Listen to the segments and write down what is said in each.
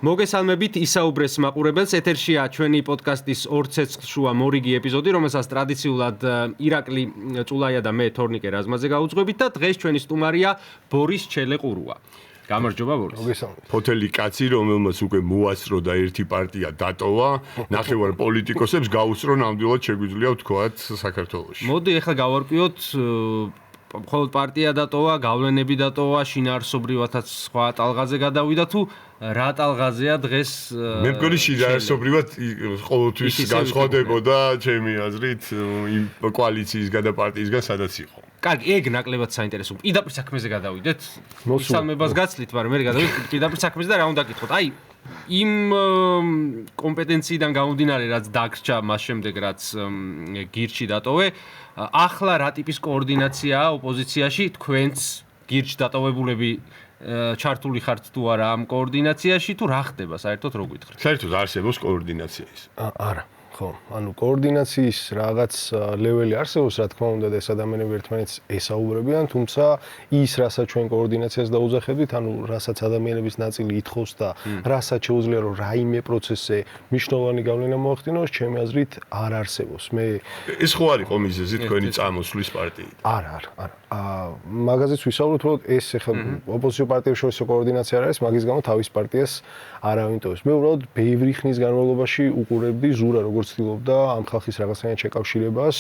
მოგესალმებით ისაუბრეს მაყურებელს ეთერშია ჩვენი პოდკასტის 2 ცეცხლ შუა მორიგი ეპიზოდი, რომელსაც ტრადიციულად ირაკლი წულაია და მე თორნიკე რაზმაძე გავუძღვებით და დღეს ჩვენი სტუმარია ბორის ჩელეყურუა. გამარჯობა ბორის. მოგესალმებით. ფოთელი კაცი, რომელმაც უკვე მოასწრო და ერთი პარტია დატოვა, ნახევარ პოლიტიკოსებს გაუსწრო ნამდვილად შეგვიძლია ვთქვათ საქართველოში. მოდი ახლა გავარკვიოთ მხოლოდ პარტია დატოვა, გავლენები დატოვა, შინაარსობრივათაც სხვა ტალღაზე გადავიდა თუ რა ტალღაზეა დღეს მე მგონი შინაარსობრივად ყოველთვის განსხვავდებოდა ჩემი აზრით იმ კოალიციისგან და პარტიისგან სადაც იყო. კარგი, ეგ ნაკლებად საინტერესო. პირდაპირ საქმეზე გადავიდეთ. მისალმებას გაცლით, მაგრამ მე გადავიდეთ პირდაპირ საქმეზე და რა უნდა გითხოთ. აი, იმ კომპეტენციიდან გამომდინარე, რაც დაგრჩა მას შემდეგ, რაც გირჩი დატოვე, ახლა რა ტიპის კოორდინაციაა ოპოზიციაში, თქვენც გირჩ დატოვებულები ჩართული ხართ თუ არა ამ კოორდინაციაში, თუ რა ხდება საერთოდ რო გითხრით? საერთოდ არსებობს კოორდინაცია ის. არა. ხო, ანუ კოორდინაციის რაღაც ლეველი არსებობს, რა თქმა უნდა, და ეს ადამიანები ერთმანეთს ესაუბრებიან, თუმცა ის, რასაც ჩვენ კოორდინაციას დაუძახებთ, ანუ რასაც ადამიანების ნაწილი ითხოვს და რასაც შეუძლია რომ რაიმე პროცესზე მნიშვნელოვანი გავლენა მოახდინოს, ჩემი აზრით არ არსებობს. ეს ხო არის კომიზეზი თქვენი წამოსვლის პარტიით? არა. მაგაზეც ვისაუბროთ, რომ ეს ახლა ოპოზიციურ პარტიებს შორის კოორდინაცია არ არის, მაგის გამო თავის პარტიას არავინ ტოვებს. მე უბრალოდ ბევრი ხნის განმავლობაში უყურებდი ზურა როგორც ცდილობდა ამ ხალხის რაღაცნაირად შეკავშირებას.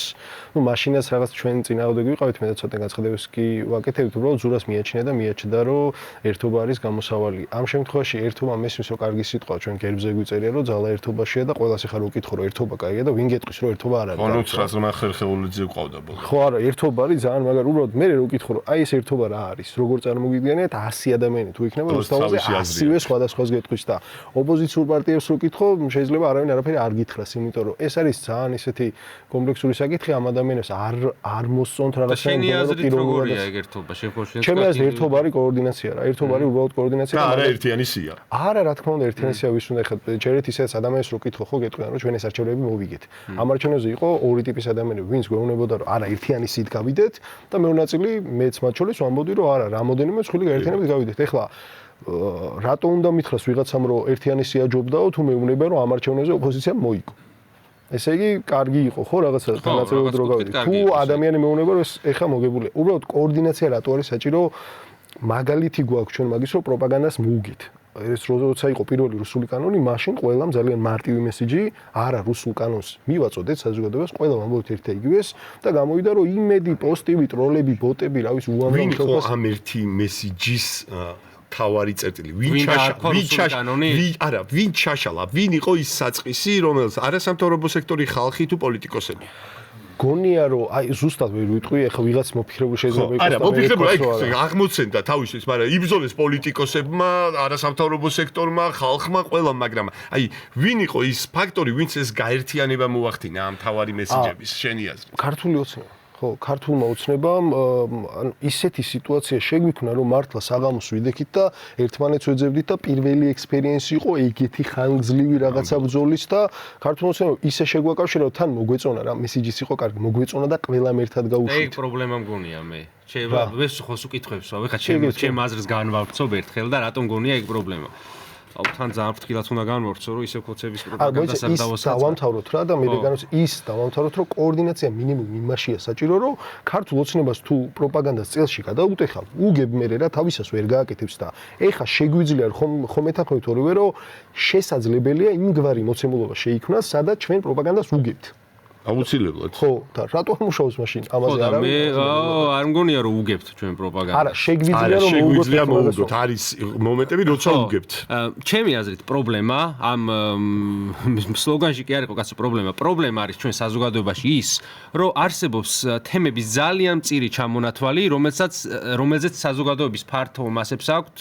მაშინაც რაღაც ჩვენ წინააღმდეგ ვიყავით, მე და ცოტა განცხადებებს კი ვაკეთებთ, უბრალოდ ზურას მიაჩნია და მიაჩნდა, რომ ერთობა არის გამოსავალი. ამ შემთხვევაში ერთობა მესმის რომ კარგი სიტყვა ჩვენ გერბზე გვიწერია, რომ ძალა ერთობაშია და ყველას ახლა რო ვკითხო, რომ ერთობა კაია და ვინ გეტყვის, რომ ერთობა არ არის. ხო, 9 ხერხეულიძე ყავდა ბოლოს. ხო, არა, ერთობა არის ძალიან, მაგრამ უბრალოდ მე რო ვკითხო, რომ აი ეს ერთობა რა არის, როგორ წარმოგიდგენიათ 100 ადამიანი თუ იქნება მოსთავაზე 100-ვე სხვადასხვას გეტყვის და ოპოზიციურ პარტიებს რო ვკითხო, შეიძლება არავინ არაფერი არ გითხრას, იმიტომ რომ ეს არის ძალიან ისეთი კომპლექსური საკითხი, ამ ადამიანებს არ მოსწონთ რაღაცნაირად პირველად ეგ ერთობა შეფორშენს. ჩემი აზრით ერთობა არის კოორდინაცია რა, ერთობა არის უბრალოდ კოორდინაცია. არა ერთიანი სია. არა, რა თქმა უნდა, ერთიანი სია ვის უნდა ხეთ, ჯერეთ ისეთ ადამიანებს რო ვკითხო, ხო გეტყვიან, რომ ჩვენ ეს არჩევნები მოვიგეთ. ამ არჩევნებზე იყო ორი ტიპის ადამიანები, ვინც გვეუბნებოდა, რომ არა, ერთიანი სიით გავიდეთ და მეორე ნაწილი მეც მათ შორის ვამბობდი, რომ არა, რამოდენიმე მსხვილი გაერთიანებით გავიდეთ. ეხლა რატო უნდა მითხრას ვიღაცამ, რომ ერთიანი სია ჯობდაო, თუ მეუბნება, რომ ამ არჩევნებზე ოპოზიცია მოიგო. ესე იგი, კარგი იყო, ხო, რაღაცა განაწილებული დრო გავიდეთ. თუ ადამიანი მეუბნება, რომ ეს ეხა მოგებულია. უბრალოდ კოორდინაცია რატო არის საჭირო? მაგალითი გვაქვს ჩვენ მაგის, რომ პროპაგანდას მოუგეთ. ეს როცა იყო პირველი რუსული კანონი, მაშინ ყველამ ძალიან მარტივი მესიჯი, არა რუსულ კანონს მივაწოდეთ საზოგადოებას, ყველამ ამბობთ ერთ და იგივეს და გამოვიდა, რომ იმედი, პოსტები, ტროლები, ბოტები, რა ვიცი, უამრავი ხელფას ამ ერთი მესიჯის თავარი წერტილი. ვინ ჩაშალა, ვინ იყო ის საწყისი, რომელსაც არასამთავრობო სექტორი, ხალხი თუ პოლიტიკოსები? გონია რომ აი ზუსტად ვერ ვიტყვი, ახლა ვიღაც მოფიქრებული შეიძლება იყოს. არა, მოფიქრებული აღმოცენდა თავისთვის, მაგრამ იბრძოლეს პოლიტიკოსებმა, არასამთავრობო სექტორმა, ხალხმა, ყველამ, მაგრამ აი ვინ იყო ის ფაქტორი, ვინც ეს გაერთიანება მოახდინა ამ თავარი მესიჯების შენი აზრით? ქართული ოცნება. ხო, ქართულმა ოცნებამ ისეთი სიტუაცია შეგვიქმნა, რომ მართლა საღამოს ვიდექით და ერთმანეთს ვეძებდით და პირველი ექსპერიენსი იყო ეგეთი ხანგრძლივი რაღაცა ბრძოლის და ქართულმა ოცნებამ ისე შეგვაკავშირა, რომ თან მოგვეწონა რა, მესიჯიც იყო კარგი, მოგვეწონა და ყველამ ერთად გავუშვით. ეგ პრობლემა მგონია მე. ეს ხოს უკითხებს, ვახა ჩემ აზრს განვავრცობ ერთხელ და რატომ მგონია ეგ პრობლემა. თან ძალიან ფრთხილად უნდა განვავრცო, რომ ისე კოცების პროპაგანდას არ დავასწრებ. დავამთავროთ რა და მე დაგანოს ის დავამთავროთ, რომ კოორდინაცია მინიმუმ იმაშია საჭირო, რომ ქართულ ოცნებას თუ პროპაგანდას წელში გადაუტეხავ, უგებ მე რა თავისას ვერ გააკეთებს და ეხა შეგვიძლია ხომ ეთანხმებით ორივე, რომ შესაძლებელია იმგვარი მოცემულობა შეიქმნას, სადაც ჩვენ პროპაგანდას უგებთ. აუცილებლად. ხო, და რატო არ მუშაობს მაშინ ამაზე არა? მე არ მგონია რომ უგებთ ჩვენ პროპაგანდას. არა, შეგვიძლია რომ მოუგოთ. არის მომენტები, როცა უგებთ. ჩემი აზრით პრობლემა ამ სლოგანში კი არ იყო კაცო პრობლემა. პრობლემა არის ჩვენ საზოგადოებაში ის, რომ არსებობს თემების ძალიან მწირი ჩამონათვალი, რომელზეც საზოგადოების ფართო მასებს აქვთ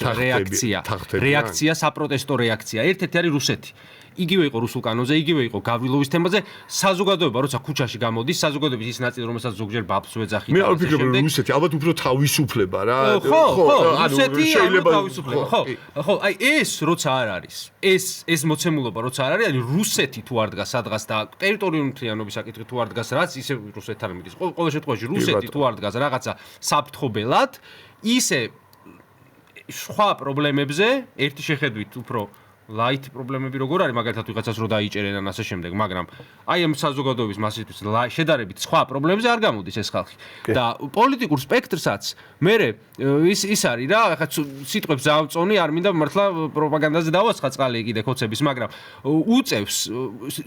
რეაქცია, საპროტესტო რეაქცია. ერთ-ერთი არის რუსეთი. იგივე იყო რუსულ კანონზე, იგივე იყო გავრილოვის თემაზე. საზოგადოება, როცა ქუჩაში გამოდის, საზოგადოების ის ნაწილი, რომელსაც ზოგჯერ ბაბს ვეძახით. მე არ ვფიქრობ, რომ რუსეთი ალბათ უფრო თავისუფლება რა. ხო, რუსეთი შეიძლება თავისუფლება. ხო, აი ეს როცა არ არის. ეს მოცემულობა როცა არ არის, ანუ რუსეთი თუ არ დგას სადღაც და ტერიტორიული მთლიანობის საკითხი თუ არ დგას, რაც ისე რუსეთთან მიდის. ყოველ შემთხვევაში რუსეთი თუ არ დგას რაღაცა საფრთხობელად, ისე სხვა პრობლემებზე ერთი შეხედვით უფრო light პრობლემები როგორ არის, მაგალითად ვიღაცას რო დაიჭერენ ან ასე შემდეგ, მაგრამ აი ამ საზოგადოების მასისთვის შედარებით სხვა პრობლემებზე არ გამოდის ეს ხალხი. და პოლიტიკურ სპექტრსაც მე ის არის რა, ახლა სიტყვებს დავწონი, არ მინდა მართლა პროპაგანდაზე დავასხა წყალი კიდე ხოცების, მაგრამ უწევს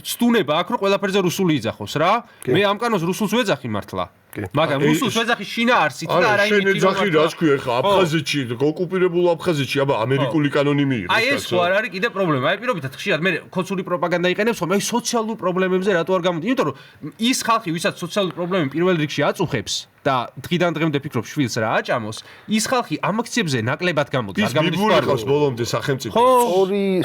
ცდუნება აქვს, რომ ყველაფერზე რუსული იძახოს რა. მე ამ კანონს რუსულს ვეძახი მართლა. მაგრამ რუსულს ვეძახი შინაარსით და არა იმით, რომ შენ ეძახი რას ქვია ხა აფხაზეთში, ოკუპირებულ აფხაზეთში, აბა ამერიკული კანონი მიიღეს. აი ეს ხო არ არის კიდე პრობლემა. აი პირობითად ხშირად მე ხოცური პროპაგანდა იყენებს, ხომ აი სოციალურ პრობლემებზე რატო არ გამოდის? იმიტომ რომ ის ხალხი, ვისაც სოციალური პრობლემები პირველ რიგში აწუხებს და დღიდან დღემდე ფიქრობს შვილს რა აჭამოს, ის ხალხი ამ აქციებზე ნაკლებად გამოდის. არ გამოდის პარლამენტს ბოლომდე სახელმწიფო.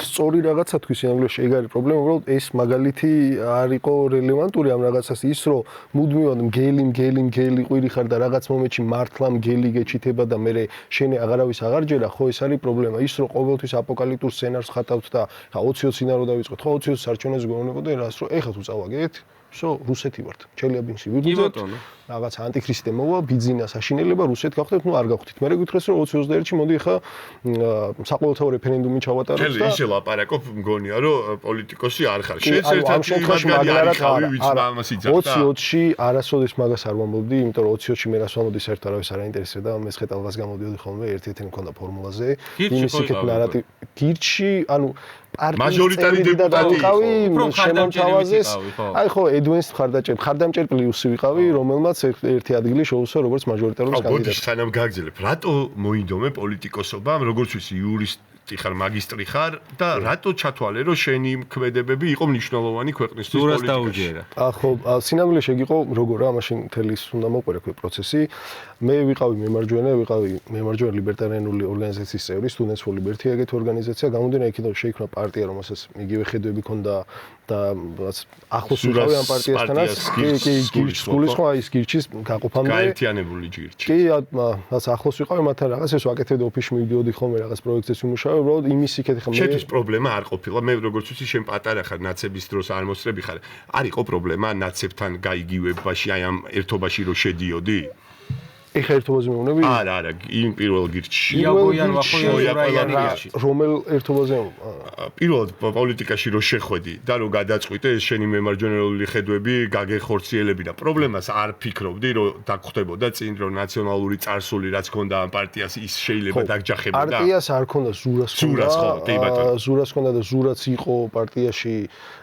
სწორი რაღაცა თქვის ინგლისში ეგ არის პრობლემა, უბრალოდ ეს მაგალითი არ იყო რელევანტური ამ რაღაცას ის რომ მუდმივად მგელი ყვირი ხარ და რაღაც მომენტში მართლა მგელი გეჩითება და მე შენი აღარავის აღარ ჯერა, ხო ეს არის პრობლემა. ის რომ ყოველთვის აპოკალიფტურ სცენარს ხატავთ და ხა 20-20 წინა რო დავიწყოთ, ხო 20-20 საარჩევნებს გვეუბნებოდა რას რომ ეხლა თუ წავაგეთ რუსეთი ვართ. ჩელიაბინში ვიგვიძებთ. რაღაც ანტიქრისტე მოვა, ბიძინა საშინელება, რუსეთ გავხდეთ, ნუ არ გავხდით. მე გითხრეს რომ 2021-ში მოდი ხა საყოველთაო რეფერენდუმი ჩავატაროთ და ჩელი ისე ლაპარაკობ მგონია რომ პოლიტიკოსი არ ხარ. შენ ერთ-ერთი მაგარი არ ვიცი ამას იძახდა. 20-20-ში არასოდეს მაგას არ ვამბობდი, იმიტომ რომ 20-20-ში მე რას ვამბობდი საერთოდ არავის არ აინტერესებდა, მესხე ტალღას გამოდიოდი ხოლმე, ერთ-ერთი მქონდა ფორმულაზე. იმის იქეთ ნარატივი. გირჩი, ანუ მაჟორიტარი დეპუტატი შემომთავაზეს. აი ხო, ედვენს მხარდამჭერ პლუსი ვიყავი, რომელმაც ერთი ადგილი შეუსვა როგორც მაჟორიტარული კანდიდატი. ბოდიში სანამ გაგძელებ, რატო მოინდომე პოლიტიკოსობამ, როგორც ვიცი, იურისტი ხარ, მაგისტრი ხარ და რატო ჩათვალე, რომ შენი ქმედებები იყო მნიშვნელოვანი ქვეყნისთვის პოლიტიკაში? ხო, სინამდვილეში ეგ იყო როგორ რა, მაშინ თელის უნდა მოყურე პროცესი. მე ვიყავი მემარჯვენე ლიბერტარიანული ორგანიზაციის წევრი, Students for Liberty ეგეთი ორგანიზაცია, გამომდინარე იქიდან შეიქმნა პარტია, რომელსაც იგივე ხედვები ჰქონდა და ახლოს ვიყავი ამ პარტიასთანაც. კი, სკოლის ხო ის გირჩის გაყოფამდე. გაერთიანებული ჯირჩი. კი, რაც ახლოს ვიყავი მათთან რაღაც ეს ვაკეთებდი ოფისში მივდიოდი ხოლმე რაღაც პროექტებს ვიმუშავე, უბრალოდ იმის იქეთ ხომ მე. შეთვის პრობლემა არ ყოფილა. მე როგორც ვიცი, შენ პატარა ხარ, ნაცების დროს არ მოსწრები ხარ. არ იყო პრობლემა ნაცებთან გაიგივებაში, აი ამ ერთობაში რო შედიოდი? ეხა ერთობაზე მეუბნები? არა, იმ პირველ გირჩში. იაგოიან ვახოიან გირჩში. რომელ ერთობაზე? პირველად პოლიტიკაში რო შეხვედი და რო გადაწყვიტე ეს შენი მემარჯვენეული ხედვები გაგეხორციელებინა. პრობლემას არ ფიქრობდი, რომ დაგხვდებოდა წინ რომ ნაციონალური წარსული რაც ჰქონდა ამ პარტიას ის შეიძლება დაგჯახებოდა. პარტიას არ ჰქონდა ზურას ჰქონდა. ხო, კი ბატონო. ზურას ჰქონდა და ზურაც იყო პარტიაში,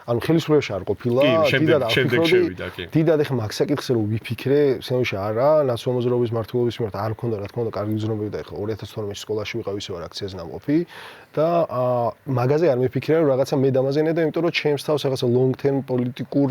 ანუ ხელისუფლებაში არ ყოფილა. შემდეგ შევიდა, კი. დიდად ეხა მაგ საკითხზე რო ვიფიქრე, სინამდვილეში არა, ნაციონალიზმის მართლობის მიმართ არ მქონდა რა თქმა უნდა კარგი გზნობები და ეხლა 2012-ში სკოლაში ვიყავ ისევ არ აქციაზე ნამყოფი და მაგაზე არ მიფიქრე რომ რაღაცა მე დამაზიანე და იმიტომ რომ ჩემს თავს რაღაცა long term პოლიტიკურ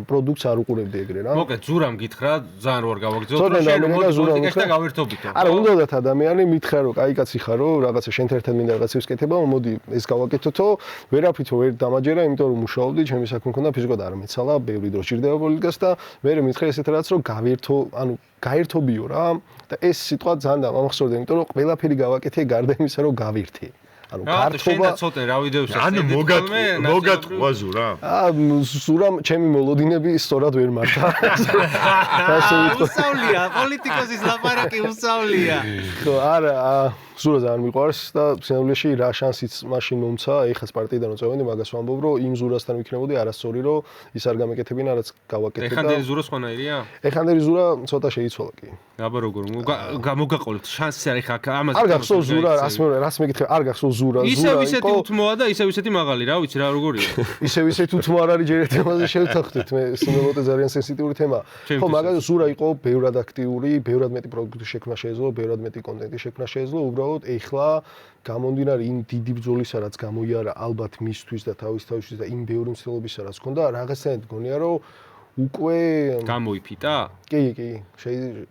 პროდუქტს არ უყურებდი ეგრე რა. მოკლედ ზურამ გითხრა ძალიან რო არ გავაგრძელოთ რომ შენ პოლიტიკაში და გავერთობითო. არა, უნდათ ადამიანი მითხრა რომ კაი კაცი ხარო, რაღაცა შენთან ერთად მინდა რაღაცებს კეთება, მოდი ეს გავაკეთოთო, ვერაფრითო ვერ დამაჯერა, იმიტომ რომ მუშაობდი, ჩემი საქმე მქონდა, ფიზიკურად არ მეცალა, ბევრი დრო ჭირდება პოლიტიკას და მე მითხრა ესეთ რაღაც რომ გავერთო, ანუ გაერთობიო რა და ეს სიტყვა ძალიან დამახსოვრდა, იმიტომ რომ ყველაფერი გავაკეთე გარდა იმისა, რომ გავერთე. ანუ გართობა ცოტა რა ვიდეოებს ანუ მოგატყვა ზურა? ზურამ ჩემი მოლოდინები სწორად ვერ მართა. უსავლია, პოლიტიკოსის ლაპარაკი უსავლია. ხო, არა, ზურა ძალიან მიყვარს და სინამდვილეში რა შანსიც მაშინ მომცა, ეხაც პარტიიდან წავედი, მაგას ვამბობ, რომ იმ ზურასთან ვიქნებოდი, არასწორი რომ ის არ გამეკეთებინა, რაც გავაკეთე და ეხანდელი ზურა სხვანაირია? ეხანდელი ზურა ცოტა შეიცვალა კი. აბა როგორ გამოგაყოლეთ შანსი არის ხა ამაზე. არ გახსოვს ზურა, რას მეკითხე, არ გახსოვს ზურა. ისევ ისეთი უთმოა და ისევ ისეთი მაღალი რა, ვიცი რა როგორია. ისევ ისეთი უთმო არ არის ჯერ ერთ თემაზე შევთანხმდით, მე სიმბოლოტე ძალიან სენსიტიური თემაა. ხო, მაგალითად ზურა იყო ბევრად აქტიური, ბევრად მეტი პროდუქტი შექმნა შეეძლო, ბევრად მეტი კონტენტი შექმნა შეეძლო, უბრალოდ ეხლა გამომდინარე იმ დიდი ბრძოლისა, რაც გამოიარა ალბათ მისთვის და თავისთვის და იმ ბევრი მცდელობისა, რაც ჰქონდა, რაღაცნაირად გონია რომ უკვე გამოიფიტა? კი,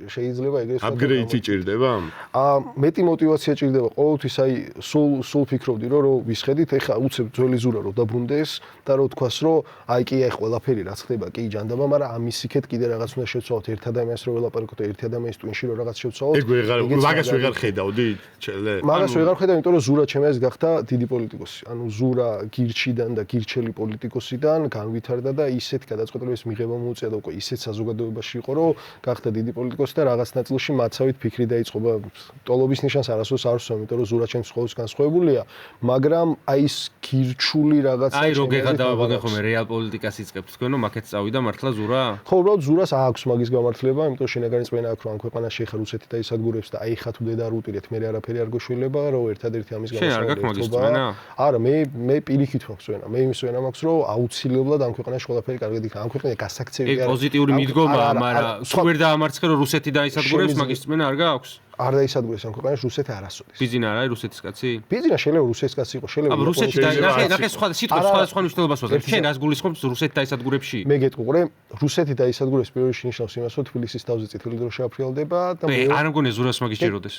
შეიძლება ეგრე ვთქვათ. აპგრეიდი ჭირდება? მეტი мотиваცია ჭირდება. ყოველთვის აი სულ ფიქრობდი რომ ვისხედით, ეხა უცებ ძველი ზურა რომ დაბრუნდეს და რომ თქვას რომ აი კი აი ყველაფერი რაც ხდება, კი ჯანდაბა, მაგრამ ამის იქეთ კიდე რაღაც უნდა შევცვალოთ ერთ ადამიანს რომ ველაპარაკოთ ერთ ადამიანის ტვინში რომ რაღაც შევცვალოთ. მაგას ვეღარ ხედავდი, ჩელე. მაგას ვეღარ ხედავ, იმიტომ რომ ზურა ჩემს გახდა დიდი პოლიტიკოსი. ანუ ზურა გირჩიდან და გირჩელი პოლიტიკოსიდან განვითარდა და ისეთ გადაწყვეტილებას მიღება წოდება მოუწია და უკვე ისეთ საზოგადოებაში იყო, რომ გახდა დიდი პოლიტიკოსი და რაღაც ნაწილში მაცავით ფიქრი დაიწყობა. ტოლობის ნიშანს არასდროს არ ვსვამ, იმიტომ რომ ზურა ჩემს ყოველთვის განსხვავებულია, მაგრამ აი ეს გირჩული რაღაცა აი რო გეღადავებოდი ხოლმე რეალ პოლიტიკას იწყებთ თქვენ რომ აქეთ წავიდა მართლა ზურა? ხო, უბრალოდ ზურას აქვს მაგის გამართლება, იმიტომ რომ შინაგანი წვენა აქვს, რომ ამ ქვეყანაში ხა რუსეთი დაისადგურებს და აი ხა თუ დედა არ უტირეთ, მე არაფერი არ გოშველება, რომ ერთადერთი ამის გამოსავალი. არა, მე პირიქით მაქვს წვენა. მე იმის წვენა მაქვს, რომ აუცილებლად ამ ქვეყანაში ყველაფერი კარგად იქნება. ამ ქვეყანა გასაქცევი არა. ეგ პოზიტიური მიდგომაა, მაგრამ თუ ვერ დაამარცხე რომ რუსეთი დაისადგურებს, მაგის წვენა არ გააქვს? არ დაისადგურებს ამ ქვეყანაში რუსეთი არასოდეს. ბიზინა არა რუსეთის კაცი? ბიზინა შეიძლება რუსეთის კაცი იყოს, შეიძლება. აბა რუსეთი ნახე სხვა სიტყვა სხვა მნიშვნელობას ვაძლევ. შენ რას გულისხმობს რუსეთი დაისადგურებში? მე გეტყვი, რუსეთი დაისადგურებს პირველ რიგში ნიშნავს იმას, რომ თბილისის თავზე წითელი დროშა აფრიალდება და მე არ მგონია ზურას მაგის ჯეროდეს.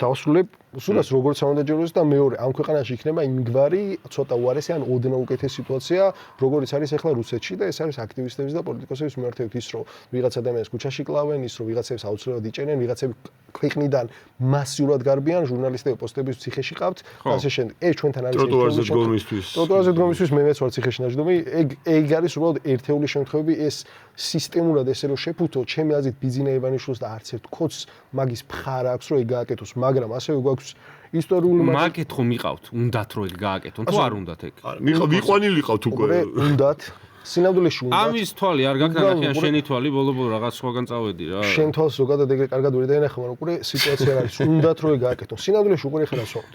დავსრულებ ზურას როგორც ამოდაჯეროს და მეორე ამ ქვეყანაში იქნება იმგვარი ცოტა უარესი ან ოდნავ უკეთესი სიტუაცია როგორიც არის ახლა რუსეთში და ეს არის აქტივისტების და პოლიტიკოსების მიმართებით ის რომ ვიღაც ადამიანს ქუჩაში კლავენ ის რომ ვიღაცებს აუცილებლად იჭერენ ვიღაცები ქვეყნიდან მასიურად გარბიან ჟურნალისტები პოსტების ციხეში ყავთ და ასე შემდეგ ეს ჩვენთან არის ტროტუარზე დგომისთვის მე მეც ვარ ციხეში ნაჯდომი ეგ არის უბრალოდ ერთეული შემთხვევები ეს სისტემურად ესე რომ შეფუთო ჩემი აზრით ბიზინა ივანიშვილს და არც ერთ კოც მაგის მხარ აქვს რომ ეგ გააკეთოს მაგრამ ასევე გვაქვს ისტორიული მაგეთ ხომ მიყავთ უნდათ რომ ეგ გააკეთონ თუ არ უნდათ ეგ მიყვანილი ყავთ უკვე უნდათ სინამდვილეში უნდა ამის თვალი არ გაქნა ნახიან შენი თვალი ბოლო რაღაც სხვაგან წავედი რა შენ თვალს ზოგადად ეგრე კარგად ვერ დაინახე მაგრამ უკვე სიტუაცია არის უნდათ რომ ეგ გააკეთონ სინამდვილეში უკვე ხარ ასვამთ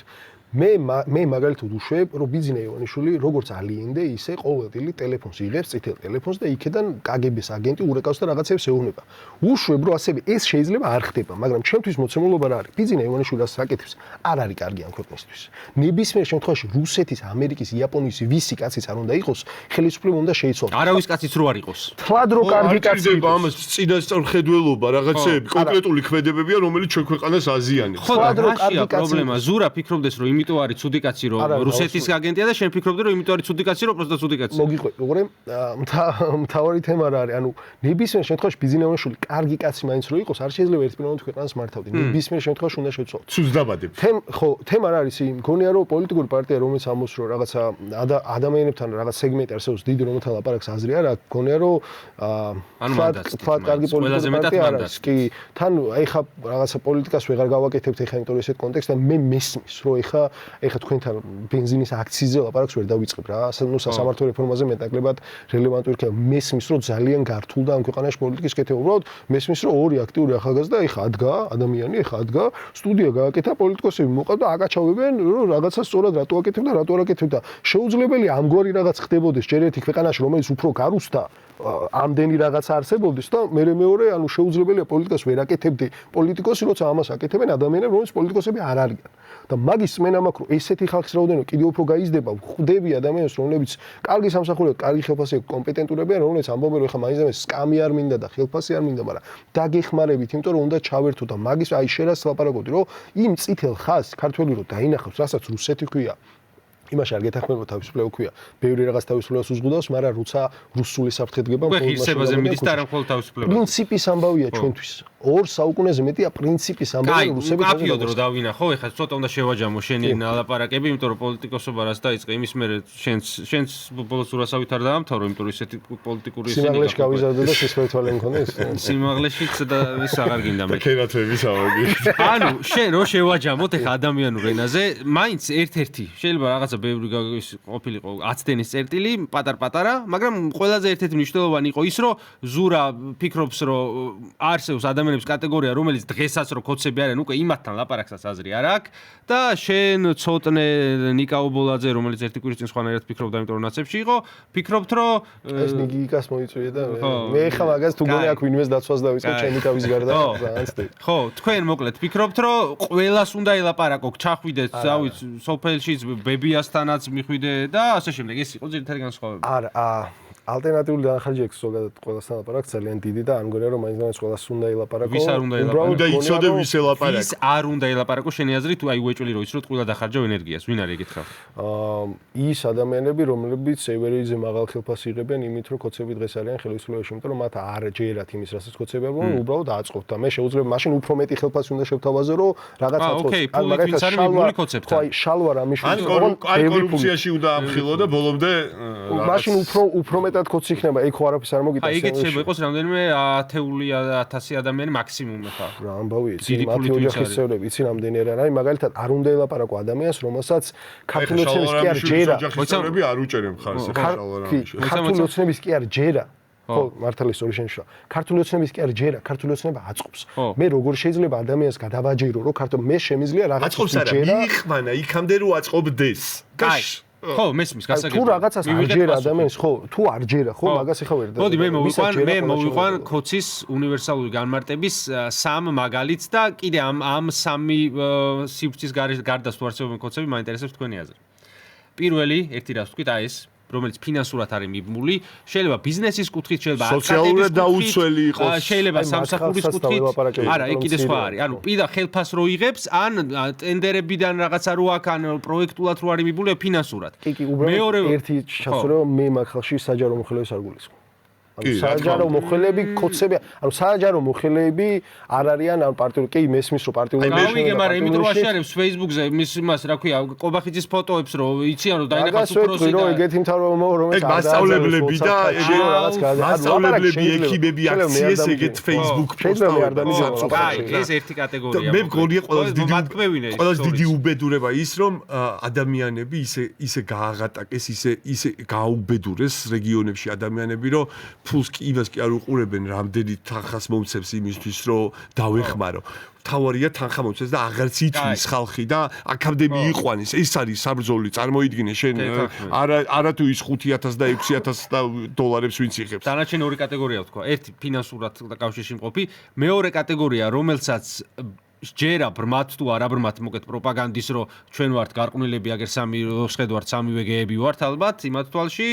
მე მაგალითად უშვებ რომ ბიზინა ივანიშვილი როგორც ალიენდე ისე ყოველდღე ტელეფონს იღებს წითელ ტელეფონს და იქიდან კგბ-ს აგენტი ურეკავს და რაღაცებს ეუბნება უშვებ რომ ასევე ეს შეიძლება არ ხდება მაგრამ ჩემთვის მოცემულობა რა არის ბიზინა ივანიშვილს რაკეთებს არ არის კარგი ამ ქვეყნისთვის ნებისმიერ შემთხვევაში რუსეთის ამერიკის იაპონიის ვისი კაციც არ უნდა იყოს ხელისუფლება უნდა შეიცვალოს არავის კაციც რო არ იყოს თლად რო კარგი კაცი იყოს ამას წინასწარ ხედველობა რაღაცეები კონკრეტული ქმედებებია რომელიც ჩვენ ქვეყანას აზიანებს თლად რო კარგი კაცი პრობლემა ზურა ფიქრობდეს რომ იმიტომ არის ცუდი კაცი რომ რუსეთის აგენტია და შენ ფიქრობდი რომ იმიტომ არის ცუდი კაცი რომ პროსტა ცუდი კაცი მოგიყვე უყურე მთავარი თემა რა არის ანუ ნებისმიერ შემთხვევაში ბიზინა ივანიშვილი კარგი კაცი მაინც რო იყოს არ შეიძლება ერთპიროვნად ქვეყანას მართავდი ნებისმიერ შემთხვევაში უნდა შევცვალოთ ცუდს დაბადებს ხო თემა რა არის მგონია რომ პოლიტიკური პარტია რომელიც ამბობს რომ რაღაცა ადამიანებთან რაღაც სეგმენტი არსებობს დიდი რომელთან ლაპარაკს აზრი არა მგონია რომ თქვა კარგი პოლიტიკური პარტია არის კი თან ეხა რაღაცა პოლიტიკას ვეღარ გავაკეთებთ ეხა იმიტომ რომ ესეთ კონტექსტთან მე მესმის რომ ეხა თქვენთან ბენზინის აქციზზე ლაპარაკს ვერ დავიწყებ რა ნუ სასამართლო რეფორმაზე მეტნაკლებად რელევანტური იქნება მესმის რომ ძალიან გართულდა ამ ქვეყანაში პოლიტიკის კეთება უბრალოდ მესმის რომ ორი აქტიური ახალგაზრდა ეხა ადგა ადამიანი ეხა ადგა სტუდია გააკეთა პოლიტიკოსები მოყავდა და აკაჩავებენ რომ რაღაცა სწორად რატო აკეთებ და რატო არ აკეთებ და შეუძლებელია ამგვარი რაღაც ხდებოდეს ჯერ ერთი ქვეყანაში რომელიც უფრო გარუსთა ამდენი რაღაცა არსებობდეს და მეორე ანუ შეუძლებელია პოლიტიკას ვერ აკეთებდი პოლიტიკოსი როცა ამას აკეთებენ ადამიანები რომელიც პოლიტიკოსები არ არიან და მაგის სმენა მაქვს რომ ესეთი ხალხის რაოდენობა კიდევ უფრო გაიზრდება ხვდები ადამიანებს რომლებიც კარგი სამსახურია კარგი ხელფასი კონპეტენტურებია რომლებიც ამბობენ რომ ეხა მაინც სკამი არ მინდა და ხელფასი არ მინდა მაგრამ დაგეხმარებით იმიტომ რომ უნდა ჩავერთო და მაგის აი შენას ლაპარაკობდი რომ იმ წითელ ხაზს ქართველი რო დაინახავს რასაც რუსეთი ქვია იმაში არ გეთახმება თავისუფლება ქვია. ბევრი რაღაც თავისუფლებას უზღუდავს, მაგრამ როცა რუსული საფრთხე დგება, ხილსებაზე მიდის და არ მხოლოდ თავისუფლება. პრინციპის ამბავია ჩვენთვის. 2 საუკუნეზე მეტია პრინციპის ამბავი რუსები კაფიოდ რო დავინახო, ეხლა ცოტა უნდა შევაჯამო შენი ლაპარაკები, იმიტომ რომ პოლიტიკოსობა რას დაიწყე, იმის მერე შენს ბოლოს ურასავით არ დაამთავრო, იმიტომ რომ ისეთი პოლიტიკური ისინი სიმაღლეში გავიზარდე და სისხლთვალე მქონდა ის. სიმაღლეშიც და ის აღარ გინდა მე. ქერათების ამოგი. ანუ შენ რო შევაჯამოთ ეხლა ადამიანურ ენაზე, მაინც ერთ-ერთი შეიძლება რაღაც ბევრი ყოფილიყო 10 დენის წერტილი, პატარ-პატარა, მაგრამ ყველაზე ერთ-ერთი მნიშვნელოვანი იყო ის, რომ ზურა ფიქრობს, რომ არსებობს ადამიანების კატეგორია, რომელიც დღესაც რო ქოცები არიან, უკვე იმათთან ლაპარაკსაც აზრი არ აქვს და შენ ცოტნე ნიკა ობოლაძე, რომელიც ერთი კვირის წინ სხვანაირად ფიქრობდა, იმიტომ რომ ნაცებში იყო, ფიქრობთ, რომ ეს ნიგიკას მოიწვია და მე ხა მაგას თუ გონი აქ ვინმეს დაცვას დავიწყე ჩემი თავის გარდა, ძალიან ცდი. ხო, თქვენ მოკლედ ფიქრობთ, რომ ყველას უნდა ელაპარაკო, ჩახვიდეთ, ავიც სოფელშიც ბებიასთანაც მიხვიდე და ასე შემდეგ. ეს იყო ძირითადი განსხვავება. არა, ალტერნატიული დანახარჯი აქვს ზოგადად ყველასთან ლაპარაკს ძალიან დიდი და არ მგონია რომ მაინც ყველას უნდა ელაპარაკო. ვის არ უნდა ელაპარაკო? უნდა იცოდე ვის ელაპარაკო. ვის არ უნდა ელაპარაკო შენი აზრით თუ აი უეჭველი რო იცროთ ყველა დახარჯავ ენერგიას. ვინ არის ეგეთ ხალხი? ის ადამიანები რომლებიც ევერიზე მაღალ ხელფასს იღებენ იმით რომ ქოცები დღეს არიან ხელისუფლებაში, იმიტომ რომ მათ არ ჯერათ იმის რასაც ქოცები აღვნიშნავენ, უბრალოდ აწყობთ და მე შეუძლია მაშინ უფრო მეტი ხელფასი უნდა შევთავაზე რომ რაღაც აწყობს. ან მაგალითად შალვა რამიშვილი ან კორუფციაში უნდა ამხილო და ბოლომდე მაშინ უფრო მეტ მეტად კოცი იქნება, ეგ ხო არაფერს არ მოგიტანს. აი, ეგეც შეიძლება იყოს რამდენიმე 10,000 ადამიანი მაქსიმუმი ხა. რა ამბავია, იცი მათი ოჯახის წევრები, იცი რამდენი არა, აი მაგალითად არ უნდა ელაპარაკო ადამიანს, რომელსაც ქართული ოცნების კი არ ჯერა. ოჯახისწევრები არ უჭერენ მხარს ქართული ოცნების კი არ ჯერა. ხო, მართალი სწორი შენიშნა. ქართული ოცნების კი არ ჯერა, ქართული ოცნება აწყობს. მე როგორ შეიძლება ადამიანს გადავაჯერო, რომ მე შემიძლია რაღაც აწყობს არა, მიიხმანა იქამდე რომ აწყობდეს. ხო, მესმის გასაგებია. თუ რაღაცას არ ჯერა ადამიანს, ხო, თუ არ ჯერა, ხო, მაგას ეხა ვერ და. მოდი მე მოვიყვან ქოცის უნივერსალური განმარტების 3 მაგალითს და კიდე ამ 3 სივრცის გარდა თუ არსებობენ ქოცები, მაინტერესებს თქვენი აზრი. პირველი, ერთი რას ვთქვით, აი ეს რომელიც ფინანსურად არის მიბმული, შეიძლება ბიზნესის კუთხით, შეიძლება სოციალურად დაუცველი იყოს, შეიძლება სამსახურის კუთხით. არა, ეგ კიდე სხვა არის. ანუ პირდა ხელფას რო იღებს, ან ტენდერებიდან რაღაცა რო აქ, ან პროექტულად რო არის მიბმული ფინანსურად. კი, უბრალოდ ერთი შესაძლოა მე მაგ ხალხში საჯარო მოხელეებს არ გულისხმობ. ანუ საჯარო მოხელეები კოცები, ანუ საჯარო მოხელეები არ არიან ან პარტიული, კი მესმის რო პარტიული. გავიგე, მაგრამ იმიტომ რომ აშიარებს Facebook-ზე მის იმას, რა ქვია, კობახიძის ფოტოებს რო იციან რომ დაინახავს უფროსი და ეგეთი მთავრობაა რომელიც მასწავლებლები და მასწავლებლები, ექიბები აქციეს ეგეთ Facebook პოსტავს. აი, ეს ერთი კატეგორია. მე მგონია ყველაზე დიდი უბედურება ის რომ ადამიანები ისე გააღატაკეს, ისე გააუბედურეს რეგიონებში ადამიანები რომ ფულს კი იმას კი არ უყურებენ, რამდენი თანხას მომცემს იმისთვის, რომ დავეხმარო. თავარია თანხა მომცემს და აღარც ითვლის ხალხი და აქამდე მიიყვანის. ეს არის საბრძოლი, წარმოიდგინე შენ არა თუ ის 5,000 და 6,000 დოლარებს ვინც იღებს. დანარჩენი ორი კატეგორია ვთქვა. ერთი ფინანსურად კავშირში მყოფი, მეორე კატეგორია, რომელსაც ჯერა ბრმათ თუ არა ბრმათ მოკეთ პროპაგანდის რომ ჩვენ ვართ გარყვნილები აგერ სამი შედვართ სამივე გეები ვართ ალბათ იმათ თვალში